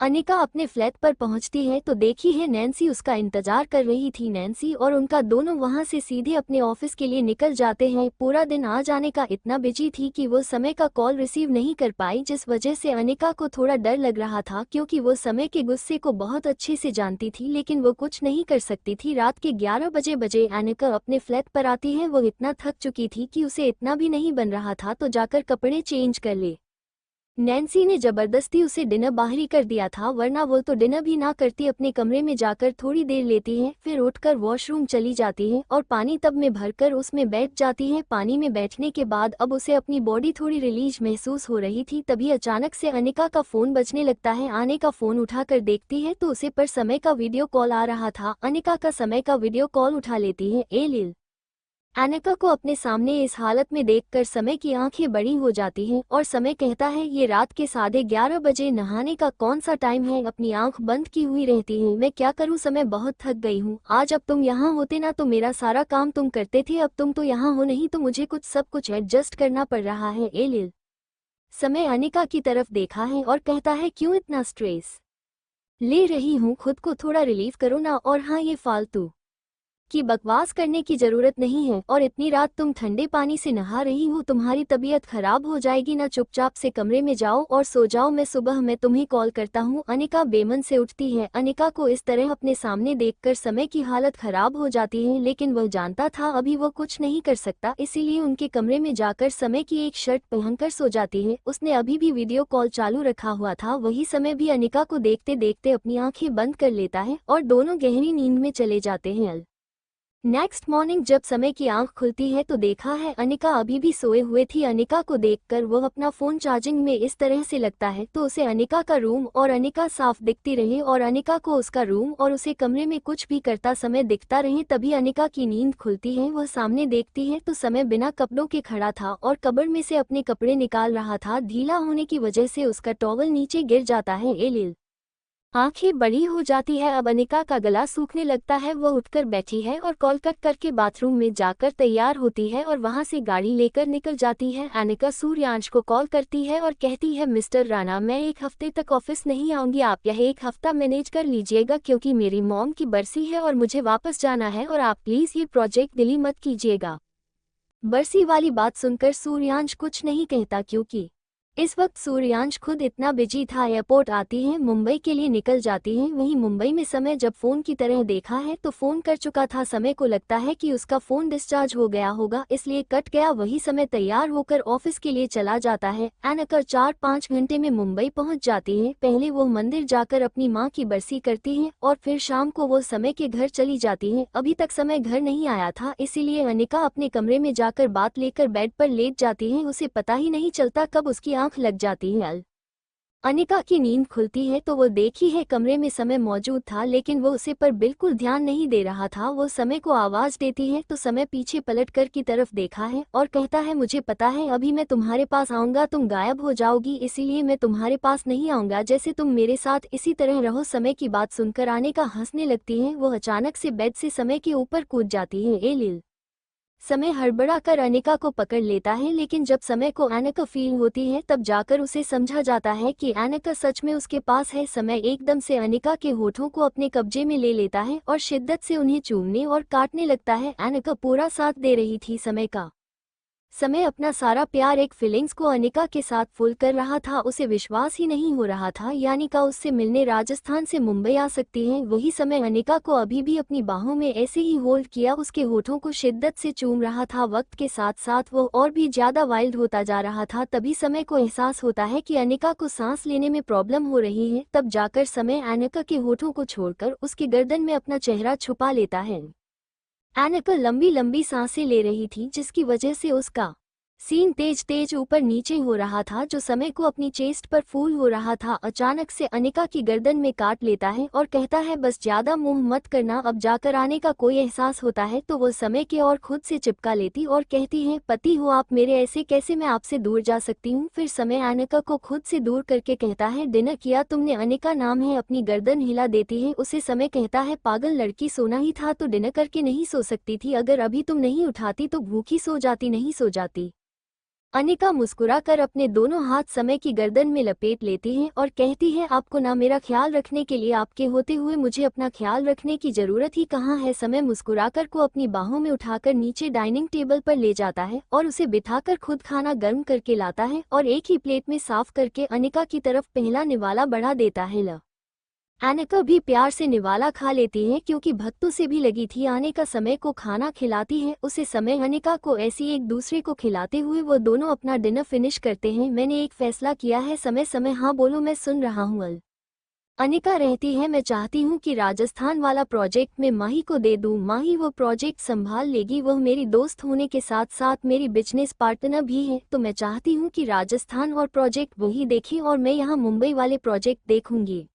अनिका अपने फ्लैट पर पहुंचती है तो देखी है नैन्सी उसका इंतजार कर रही थी। नैन्सी और उनका दोनों वहां से सीधे अपने ऑफिस के लिए निकल जाते हैं। पूरा दिन आ जाने का इतना बिजी थी कि वो समय का कॉल रिसीव नहीं कर पाई, जिस वजह से अनिका को थोड़ा डर लग रहा था क्योंकि वो समय के गुस्से को बहुत अच्छे से जानती थी लेकिन वो कुछ नहीं कर सकती थी। रात के 11 बजे अनिका अपने फ्लैट पर आती है। वो इतना थक चुकी थी कि उसे इतना भी नहीं बन रहा था तो जाकर कपड़े चेंज कर ले। नैन्सी ने जबरदस्ती उसे डिनर बाहर ही कर दिया था, वरना वो तो डिनर भी ना करती। अपने कमरे में जाकर थोड़ी देर लेती है, फिर उठकर वॉशरूम चली जाती है और पानी टब में भरकर उसमें बैठ जाती है। पानी में बैठने के बाद अब उसे अपनी बॉडी थोड़ी रिलीज महसूस हो रही थी। तभी अचानक से अनिका का फोन बजने लगता है। आने का फोन उठाकर देखती है तो उसे पर समय का वीडियो कॉल आ रहा था। अनिका का समय का वीडियो कॉल उठा लेती है। एलिल अनिका को अपने सामने इस हालत में देखकर समय की आंखें बड़ी हो जाती हैं और समय कहता है, ये रात के 11:30 बजे, नहाने का कौन सा टाइम है? अपनी आंख बंद की हुई रहती है। मैं क्या करूं समय, बहुत थक गई हूं। आज अब तुम यहाँ होते ना तो मेरा सारा काम तुम करते थे, अब तुम तो यहाँ हो नहीं तो मुझे सब कुछ एडजस्ट करना पड़ रहा है। एलिल समय अनिका की तरफ देखा है और कहता है, क्यों इतना स्ट्रेस ले रही हूँ, खुद को थोड़ा रिलीफ करो ना। और हाँ, ये फालतू कि बकवास करने की जरूरत नहीं है। और इतनी रात तुम ठंडे पानी से नहा रही हो, तुम्हारी तबीयत खराब हो जाएगी ना। चुपचाप से कमरे में जाओ और सो जाओ, मैं तुम्हें कॉल करता हूँ। अनिका बेमन से उठती है। अनिका को इस तरह अपने सामने देखकर समय की हालत खराब हो जाती है, लेकिन वह जानता था अभी वो कुछ नहीं कर सकता, इसीलिए उनके कमरे में जाकर समय की एक शर्ट पहनकर सो जाती है। उसने अभी भी वीडियो कॉल चालू रखा हुआ था। वही समय भी अनिका को देखते देखते अपनी आंखें बंद कर लेता है और दोनों गहरी नींद में चले जाते हैं। नेक्स्ट मॉर्निंग जब समय की आंख खुलती है तो देखा है अनिका अभी भी सोए हुए थी। अनिका को देखकर वह अपना फोन चार्जिंग में इस तरह से लगता है तो उसे अनिका का रूम और अनिका साफ दिखती रहे और अनिका को उसका रूम और उसे कमरे में कुछ भी करता समय दिखता रहे। तभी अनिका की नींद खुलती है। वह सामने देखती है तो समय बिना कपड़ों के खड़ा था और कबर्ड में से अपने कपड़े निकाल रहा था। ढीला होने की वजह से उसका टॉवल नीचे गिर जाता है। एलिल आंखें बड़ी हो जाती है। अब अनिका का गला सूखने लगता है। वह उठकर बैठी है और कॉल कट करके बाथरूम में जाकर तैयार होती है और वहां से गाड़ी लेकर निकल जाती है। अनिका सूर्यांश को कॉल करती है और कहती है, मिस्टर राणा, मैं एक हफ्ते तक ऑफिस नहीं आऊंगी, आप यह एक हफ्ता मैनेज कर लीजिएगा क्योंकि मेरी मॉम की बरसी है और मुझे वापस जाना है और आप प्लीज ये प्रोजेक्ट डिले मत कीजिएगा। बरसी वाली बात सुनकर सूर्यांश कुछ नहीं कहता क्योंकि इस वक्त सूर्यांश खुद इतना बिजी था। एयरपोर्ट आती है, मुंबई के लिए निकल जाती है। वहीं मुंबई में समय जब फोन की तरह देखा है तो फोन कर चुका था। समय को लगता है कि उसका फोन डिस्चार्ज हो गया होगा इसलिए कट गया। वही समय तैयार होकर ऑफिस के लिए चला जाता है। अनिका 4-5 घंटे में मुंबई पहुंच जाती है। पहले वो मंदिर जाकर अपनी माँ की बरसी करती है और फिर शाम को वो समय के घर चली जाती है। अभी तक समय घर नहीं आया था इसीलिए अनिका अपने कमरे में जाकर बात लेकर बेड पर लेट जाती है। उसे पता ही नहीं चलता कब उसकी आंख लग जाती है। अनिका की नींद खुलती है तो वो देखी है कमरे में समय मौजूद था लेकिन वो उसे पर बिल्कुल ध्यान नहीं दे रहा था। वो समय को आवाज देती है तो समय पीछे पलटकर की तरफ देखा है और कहता है, मुझे पता है अभी मैं तुम्हारे पास आऊंगा तुम गायब हो जाओगी, इसीलिए मैं तुम्हारे पास नहीं आऊंगा। जैसे तुम मेरे साथ इसी तरह रहो। समय की बात सुनकर अनिका हंसने लगती है। वो अचानक से बेड से समय के ऊपर कूद जाती है। एलिल समय हड़बड़ा कर अनिका को पकड़ लेता है लेकिन जब समय को अनिका फील होती है तब जाकर उसे समझा जाता है कि अनिका सच में उसके पास है। समय एकदम से अनिका के होठों को अपने कब्जे में ले लेता है और शिद्दत से उन्हें चूमने और काटने लगता है। अनिका पूरा साथ दे रही थी समय का। समय अपना सारा प्यार एक फीलिंग्स को अनिका के साथ फुल कर रहा था। उसे विश्वास ही नहीं हो रहा था यानिका उससे मिलने राजस्थान से मुंबई आ सकती है। वही समय अनिका को अभी भी अपनी बाहों में ऐसे ही होल्ड किया, उसके होठों को शिद्दत से चूम रहा था। वक्त के साथ साथ वो और भी ज्यादा वाइल्ड होता जा रहा था। तभी समय को एहसास होता है कि अनिका को सांस लेने में प्रॉब्लम हो रही है। तब जाकर समय अनिका के होठों को छोड़कर उसके गर्दन में अपना चेहरा छुपा लेता है। एनिका लंबी लंबी सांसें ले रही थी, जिसकी वजह से उसका सीन तेज तेज ऊपर नीचे हो रहा था, जो समय को अपनी चेस्ट पर फूल हो रहा था। अचानक से अनिका की गर्दन में काट लेता है और कहता है, बस ज्यादा मुंह मत करना। अब जाकर आने का कोई एहसास होता है तो वो समय के और खुद से चिपका लेती और कहती है, पति हो आप मेरे, ऐसे कैसे मैं आपसे दूर जा सकती हूँ। फिर समय अनिका को खुद से दूर करके कहता है, डिनर किया तुमने? अनिका नाम है, अपनी गर्दन हिला देती है। उसे समय कहता है, पागल लड़की, सोना ही था तो डिनर करके नहीं सो सकती थी? अगर अभी तुम नहीं उठाती तो भूखी सो जाती, नहीं सो जाती। अनिका मुस्कुराकर अपने दोनों हाथ समय की गर्दन में लपेट लेती है और कहती है, आपको ना मेरा ख्याल रखने के लिए, आपके होते हुए मुझे अपना ख्याल रखने की जरूरत ही कहाँ है। समय मुस्कुराकर को अपनी बाहों में उठाकर नीचे डाइनिंग टेबल पर ले जाता है और उसे बिठाकर खुद खाना गर्म करके लाता है और एक ही प्लेट में साफ करके अनिका की तरफ पहला निवाला बढ़ा देता है। अनिका भी प्यार से निवाला खा लेती है, क्योंकि भक्तों से भी लगी थी। आने का समय को खाना खिलाती है, उसे समय अनिका को ऐसी एक दूसरे को खिलाते हुए वो दोनों अपना डिनर फिनिश करते हैं। मैंने एक फैसला किया है। समय समय हाँ बोलो, मैं सुन रहा हूँ। अनिका रहती है, मैं चाहती हूँ कि राजस्थान वाला प्रोजेक्ट मैं माही को दे दूँ। माही वो प्रोजेक्ट संभाल लेगी, वह मेरी दोस्त होने के साथ साथ मेरी बिजनेस पार्टनर भी है। तो मैं चाहती हूँ कि राजस्थान और प्रोजेक्ट वही देखे और मैं यहाँ मुंबई वाले प्रोजेक्ट देखूंगी।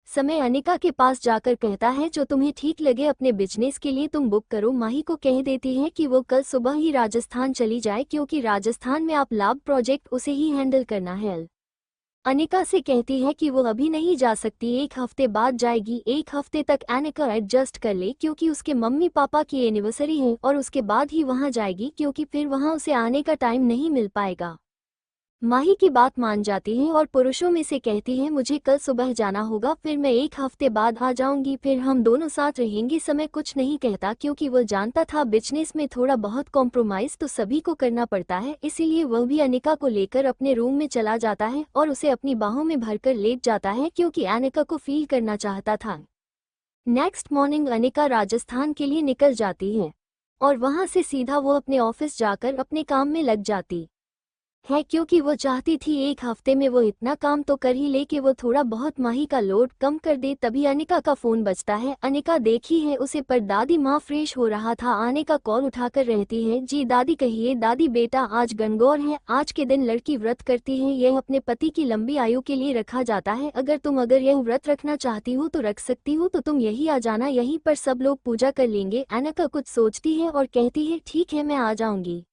समय अनिका के पास जाकर कहता है, जो तुम्हें ठीक लगे अपने बिजनेस के लिए तुम बुक करो। माही को कह देती है कि वो कल सुबह ही राजस्थान चली जाए, क्योंकि राजस्थान में आप लाभ प्रोजेक्ट उसे ही हैंडल करना है। अनिका से कहती है कि वो अभी नहीं जा सकती, एक हफ्ते बाद जाएगी। एक हफ्ते तक अनिका एडजस्ट कर ले, क्योंकि उसके मम्मी पापा की एनिवर्सरी है, और उसके बाद ही वहां जाएगी, क्योंकि फिर वहां उसे आने का टाइम नहीं मिल पाएगा। माही की बात मान जाती है और पुरुषों में से कहती है, मुझे कल सुबह जाना होगा, फिर मैं एक हफ्ते बाद आ जाऊंगी, फिर हम दोनों साथ रहेंगे। समय कुछ नहीं कहता, क्योंकि वो जानता था बिजनेस में थोड़ा बहुत कॉम्प्रोमाइज तो सभी को करना पड़ता है। इसीलिए वह भी अनिका को लेकर अपने रूम में चला जाता है और उसे अपनी बाहों में भरकर लेट जाता है, क्योंकि अनिका को फील करना चाहता था। नेक्स्ट मॉर्निंग अनिका राजस्थान के लिए निकल जाती है और वहां से सीधा वो अपने ऑफिस जाकर अपने काम में लग जाती है, क्योंकि वो चाहती थी एक हफ्ते में वो इतना काम तो कर ही ले कि वो थोड़ा बहुत माही का लोड कम कर दे। तभी अनिका का फोन बजता है। अनिका देखी है उसे, पर दादी माँ फ्रेश हो रहा था। आने का कॉल उठाकर रहती है, जी दादी कहिए। दादी बेटा आज गणगौर है, आज के दिन लड़की व्रत करती है, यह अपने पति की लंबी आयु के लिए रखा जाता है। अगर यह व्रत रखना चाहती हो तो रख सकती हो, तो तुम यही आ जाना, यहीं पर सब लोग पूजा कर लेंगे। अनिका कुछ सोचती है और कहती है, ठीक है मैं आ जाऊंगी।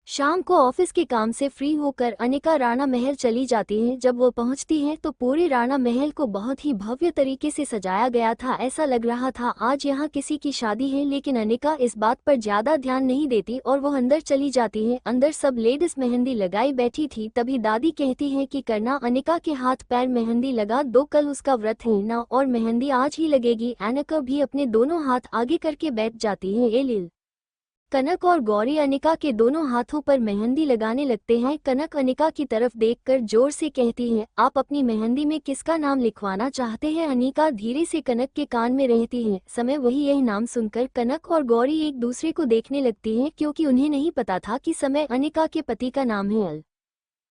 शाम को ऑफिस के काम से फ्री होकर अनिका राणा महल चली जाती है। जब वो पहुंचती है तो पूरे राणा महल को बहुत ही भव्य तरीके से सजाया गया था। ऐसा लग रहा था आज यहाँ किसी की शादी है, लेकिन अनिका इस बात पर ज्यादा ध्यान नहीं देती और वो अंदर चली जाती है। अंदर सब लेडीज मेहंदी लगाई बैठी थी। तभी दादी कहती है कि करना अनिका के हाथ पैर मेहंदी लगा दो, कल उसका व्रत है ना, और मेहंदी आज ही लगेगी। अनिका भी अपने दोनों हाथ आगे करके बैठ जाती है। एलिल कनक और गौरी अनिका के दोनों हाथों पर मेहंदी लगाने लगते हैं। कनक अनिका की तरफ देखकर जोर से कहती है, आप अपनी मेहंदी में किसका नाम लिखवाना चाहते हैं? अनिका धीरे से कनक के कान में रहती है। समय वही यह नाम सुनकर कनक और गौरी एक दूसरे को देखने लगती हैं, क्योंकि उन्हें नहीं पता था कि समय अनिका के पति का नाम है।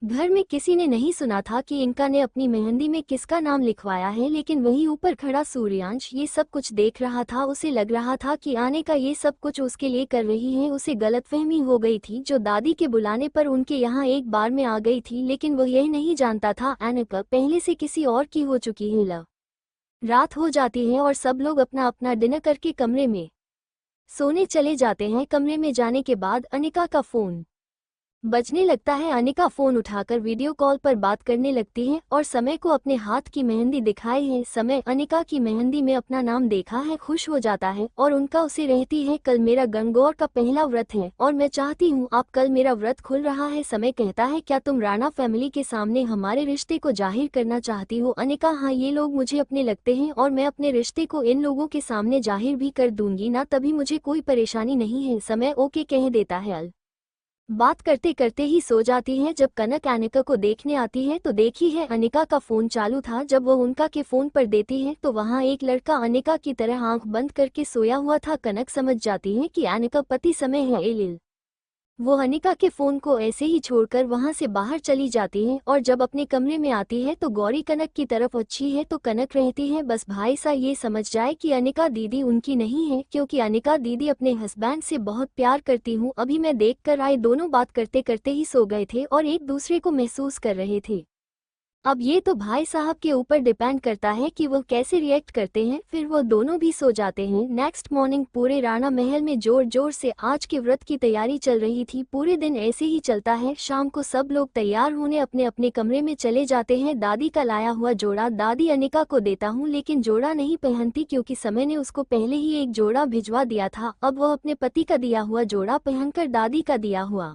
घर में किसी ने नहीं सुना था कि इनका ने अपनी मेहंदी में किसका नाम लिखवाया है, लेकिन वहीं ऊपर खड़ा सूर्यांश ये सब कुछ देख रहा था। उसे लग रहा था कि आने का ये सब कुछ उसके लिए कर रही है। उसे गलतफहमी हो गई थी, जो दादी के बुलाने पर उनके यहाँ एक बार में आ गई थी, लेकिन वह यह नहीं जानता था अनिका पहले से किसी और की हो चुकी है। रात हो जाती है और सब लोग अपना अपना डिनर करके कमरे में सोने चले जाते हैं। कमरे में जाने के बाद अनिका का फोन बजने लगता है। अनिका फोन उठाकर वीडियो कॉल पर बात करने लगती है और समय को अपने हाथ की मेहंदी दिखाई है। समय अनिका की मेहंदी में अपना नाम देखा है, खुश हो जाता है और उनका उसे रहती है, कल मेरा गणगौर का पहला व्रत है और मैं चाहती हूँ आप कल मेरा व्रत खुल रहा है। समय कहता है, क्या तुम राणा फैमिली के सामने हमारे रिश्ते को जाहिर करना चाहती हो? अनिका, हाँ, ये लोग मुझे अपने लगते हैं और मैं अपने रिश्ते को इन लोगों के सामने जाहिर भी कर दूंगी ना, तभी मुझे कोई परेशानी नहीं है। समय ओके कह देता है। बात करते करते ही सो जाती है। जब कनक अनिका को देखने आती है तो देखी है अनिका का फोन चालू था। जब वो उनका के फोन पर देती है तो वहाँ एक लड़का अनिका की तरह आंख बंद करके सोया हुआ था। कनक समझ जाती है कि अनिका पति समय है। एलिल वो अनिका के फोन को ऐसे ही छोड़कर वहां से बाहर चली जाती है और जब अपने कमरे में आती है तो गौरी कनक की तरफ अच्छी है तो कनक रहती है बस भाई सा ये समझ जाए कि अनिका दीदी उनकी नहीं है, क्योंकि अनिका दीदी अपने हस्बैंड से बहुत प्यार करती हूँ। अभी मैं देख कर आए दोनों बात करते करते ही सो गए थे और एक दूसरे को महसूस कर रहे थे। अब ये तो भाई साहब के ऊपर डिपेंड करता है कि वो कैसे रिएक्ट करते हैं। फिर वो दोनों भी सो जाते हैं। नेक्स्ट मॉर्निंग पूरे राणा महल में जोर जोर से आज के व्रत की तैयारी चल रही थी। पूरे दिन ऐसे ही चलता है। शाम को सब लोग तैयार होने अपने अपने कमरे में चले जाते हैं। दादी का लाया हुआ जोड़ा दादी अनिका को देता हूँ, लेकिन जोड़ा नहीं पहनती क्योंकि समय ने उसको पहले ही एक जोड़ा भिजवा दिया था। अब वह अपने पति का दिया हुआ जोड़ा पहनकर दादी का दिया हुआ।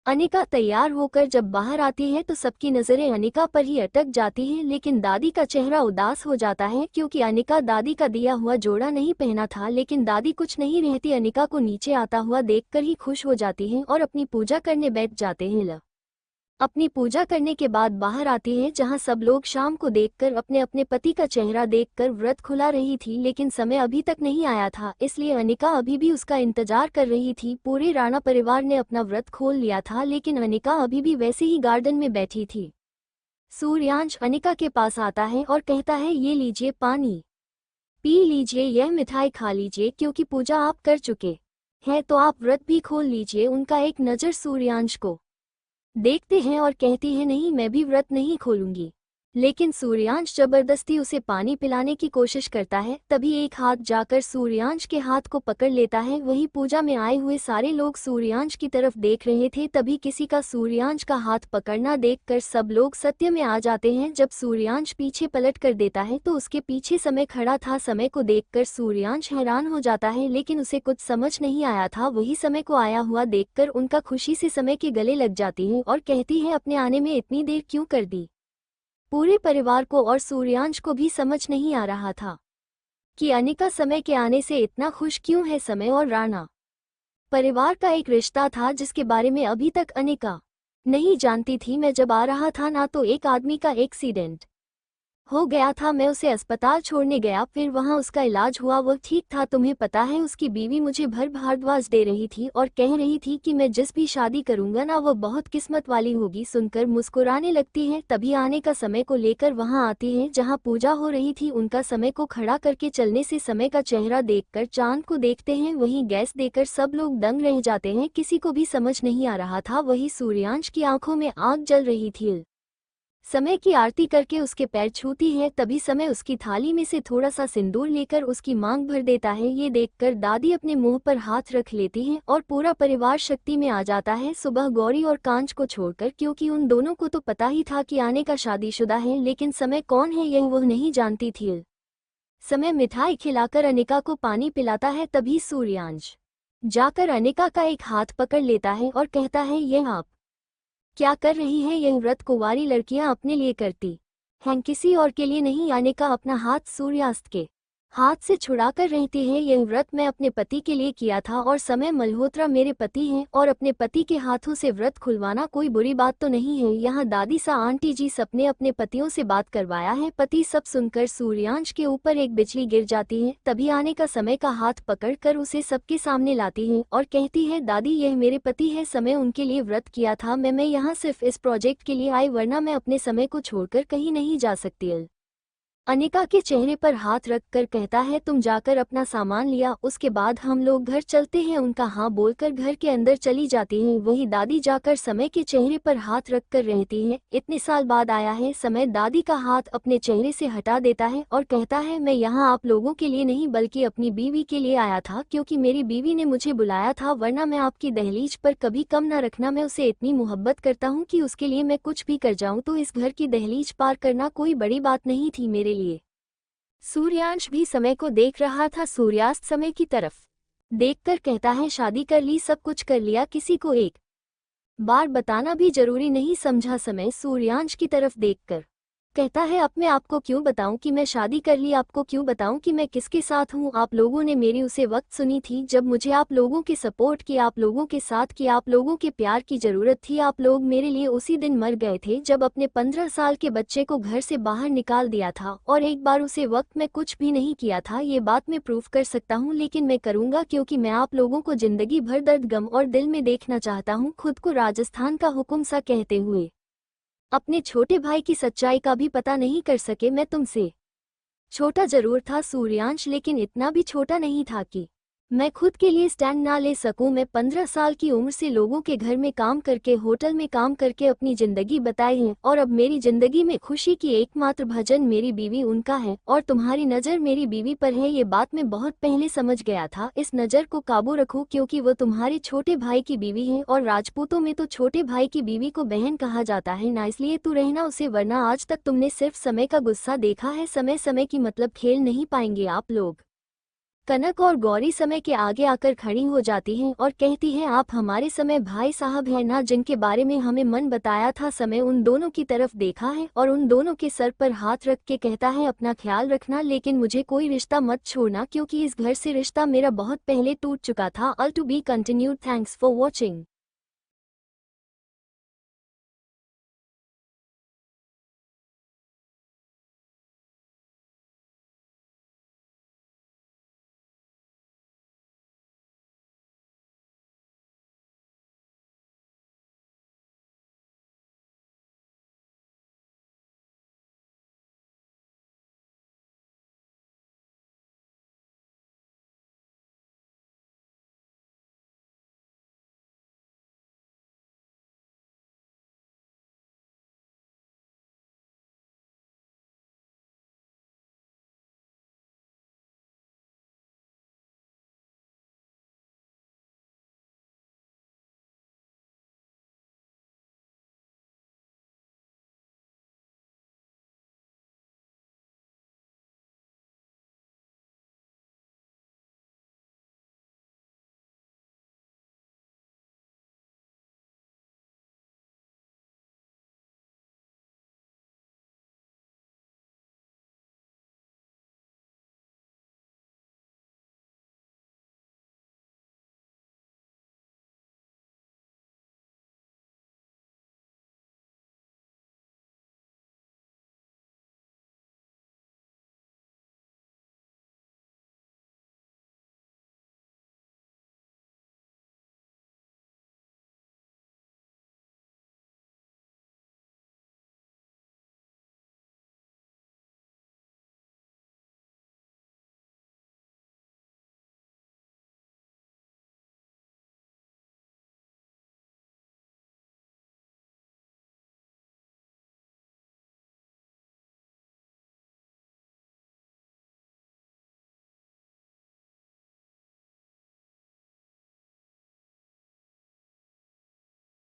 अनिका तैयार होकर जब बाहर आती है तो सबकी नजरें अनिका पर ही अटक जाती हैं, लेकिन दादी का चेहरा उदास हो जाता है क्योंकि अनिका दादी का दिया हुआ जोड़ा नहीं पहना था। लेकिन दादी कुछ नहीं रहती, अनिका को नीचे आता हुआ देखकर ही खुश हो जाती हैं और अपनी पूजा करने बैठ जाते हैं। अपनी पूजा करने के बाद बाहर आती है जहां सब लोग शाम को देखकर अपने अपने पति का चेहरा देखकर व्रत खुला रही थी, लेकिन समय अभी तक नहीं आया था, इसलिए अनिका अभी भी उसका इंतजार कर रही थी। पूरे राणा परिवार ने अपना व्रत खोल लिया था, लेकिन अनिका अभी भी वैसे ही गार्डन में बैठी थी। सूर्यांश अनिका के पास आता है और कहता है, ये लीजिए पानी पी लीजिए, यह मिठाई खा लीजिए, क्योंकि पूजा आप कर चुके हैं तो आप व्रत भी खोल लीजिए। उनका एक नज़र सूर्यांश को देखते हैं और कहती है, नहीं मैं भी व्रत नहीं खोलूंगी। लेकिन सूर्यांश जबरदस्ती उसे पानी पिलाने की कोशिश करता है। तभी एक हाथ जाकर सूर्यांश के हाथ को पकड़ लेता है। वही पूजा में आए हुए सारे लोग सूर्यांश की तरफ देख रहे थे। तभी किसी का सूर्यांश का हाथ पकड़ना देखकर सब लोग सत्य में आ जाते हैं। जब सूर्यांश पीछे पलट कर देता है तो उसके पीछे समय खड़ा था। समय को देखकर सूर्यांश हैरान हो जाता है, लेकिन उसे कुछ समझ नहीं आया था। वही समय को आया हुआ देखकर उनका खुशी से समय के गले लग जाती है और कहती है, अपने आने में इतनी देर क्यों कर दी। पूरे परिवार को और सूर्यांश को भी समझ नहीं आ रहा था कि अनिका समय के आने से इतना खुश क्यों है। समय और राणा परिवार का एक रिश्ता था जिसके बारे में अभी तक अनिका नहीं जानती थी। मैं जब आ रहा था ना तो एक आदमी का एक्सीडेंट हो गया था। मैं उसे अस्पताल छोड़ने गया, फिर वहां उसका इलाज हुआ, वो ठीक था। तुम्हें पता है उसकी बीवी मुझे भर भारद्वाज दे रही थी और कह रही थी कि मैं जिस भी शादी करूंगा ना वो बहुत किस्मत वाली होगी। सुनकर मुस्कुराने लगती है। तभी आने का समय को लेकर वहां आती है जहां पूजा हो रही थी। उनका समय को खड़ा करके चलने से समय का चेहरा देखकर चांद को देखते हैं। वहीं गैस देकर सब लोग दंग रह जाते हैं। किसी को भी समझ नहीं आ रहा था। वही सूर्यांश की आंखों में आग जल रही थी। समय की आरती करके उसके पैर छूती है। तभी समय उसकी थाली में से थोड़ा सा सिंदूर लेकर उसकी मांग भर देता है। ये देखकर दादी अपने मुंह पर हाथ रख लेती है और पूरा परिवार शक्ति में आ जाता है। सुबह गौरी और कांच को छोड़कर, क्योंकि उन दोनों को तो पता ही था कि आने का शादीशुदा है, लेकिन समय कौन है यह वह नहीं जानती थी। समय मिठाई खिलाकर अनिका को पानी पिलाता है। तभी सूर्यांश जाकर अनिका का एक हाथ पकड़ लेता है और कहता है, यह आप क्या कर रही हैं। यह व्रत कुंवारी लड़कियां अपने लिए करती हैं, किसी और के लिए नहीं। अनिका अपना हाथ सूर्यास्त के हाथ से छुड़ाकर रहती है। यह व्रत मैं अपने पति के लिए किया था और समय मल्होत्रा मेरे पति हैं और अपने पति के हाथों से व्रत खुलवाना कोई बुरी बात तो नहीं है। यहाँ दादी सा आंटी जी सबने अपने पतियों से बात करवाया है। पति सब सुनकर सूर्यांश के ऊपर एक बिजली गिर जाती है। तभी आने का समय का हाथ पकड़कर उसे सबके सामने लाती है और कहती है, दादी यह मेरे पति है। समय उनके लिए व्रत किया था। मैं यहाँ सिर्फ इस प्रोजेक्ट के लिए आई, वरना मैं अपने समय को छोड़कर कहीं नहीं जा सकती। अनिका के चेहरे पर हाथ रखकर कहता है, तुम जाकर अपना सामान लिया, उसके बाद हम लोग घर चलते हैं। उनका हाँ बोलकर घर के अंदर चली जाती हैं। वही दादी जाकर समय के चेहरे पर हाथ रखकर रहती है। इतने साल बाद आया है समय दादी का हाथ अपने चेहरे से हटा देता है और कहता है, मैं यहाँ आप लोगों के लिए नहीं बल्कि अपनी बीवी के लिए आया था, क्योंकि मेरी बीवी ने मुझे बुलाया था, वरना मैं आपकी दहलीज पर कभी कम न रखना। मैं उसे इतनी मोहब्बत करता हूँ कि उसके लिए मैं कुछ भी कर जाऊँ, तो इस घर की दहलीज पार करना कोई बड़ी बात नहीं थी मेरे लिए। सूर्यांश भी समय को देख रहा था। सूर्यास्त समय की तरफ देखकर कहता है, शादी कर ली, सब कुछ कर लिया, किसी को एक बार बताना भी जरूरी नहीं समझा। समय सूर्यांश की तरफ देखकर कहता है अब मैं आपको क्यों बताऊं कि मैं शादी कर ली, आपको क्यों बताऊं कि मैं किसके साथ हूं। आप लोगों ने मेरी उसे वक्त सुनी थी जब मुझे आप लोगों के सपोर्ट की, आप लोगों के साथ की, आप लोगों के प्यार की जरूरत थी। आप लोग मेरे लिए उसी दिन मर गए थे जब अपने 15 साल के बच्चे को घर से बाहर निकाल दिया था, और एक बार उसे वक्त में कुछ भी नहीं किया था। ये बात मैं प्रूफ कर सकता हूँ, लेकिन मैं करूंगा क्योंकि मैं आप लोगों को जिंदगी भर दर्द, गम और दिल में देखना चाहता हूँ। खुद को राजस्थान का हुक्म सा कहते हुए अपने छोटे भाई की सच्चाई का भी पता नहीं कर सके। मैं तुमसे छोटा जरूर था सूर्यांश, लेकिन इतना भी छोटा नहीं था कि मैं खुद के लिए स्टैंड ना ले सकूं। मैं 15 साल की उम्र से लोगों के घर में काम करके, होटल में काम करके अपनी जिंदगी बताई है, और अब मेरी जिंदगी में खुशी की एकमात्र भजन मेरी बीवी उनका है, और तुम्हारी नज़र मेरी बीवी पर है। ये बात मैं बहुत पहले समझ गया था। इस नज़र को काबू रखो क्योंकि वो तुम्हारे छोटे भाई की बीवी है, और राजपूतों में तो छोटे भाई की बीवी को बहन कहा जाता है ना, इसलिए तू रहना उसे, वरना आज तक तुमने सिर्फ समय का गुस्सा देखा है। समय समय की मतलब खेल नहीं पाएंगे आप लोग। कनक और गौरी समय के आगे आकर खड़ी हो जाती हैं और कहती हैं आप हमारे समय भाई साहब हैं ना, जिनके बारे में हमें मन बताया था। समय उन दोनों की तरफ देखा है और उन दोनों के सर पर हाथ रख के कहता है अपना ख्याल रखना, लेकिन मुझे कोई रिश्ता मत छोड़ना क्योंकि इस घर से रिश्ता मेरा बहुत पहले टूट चुका था। All to be continued. Thanks for watching.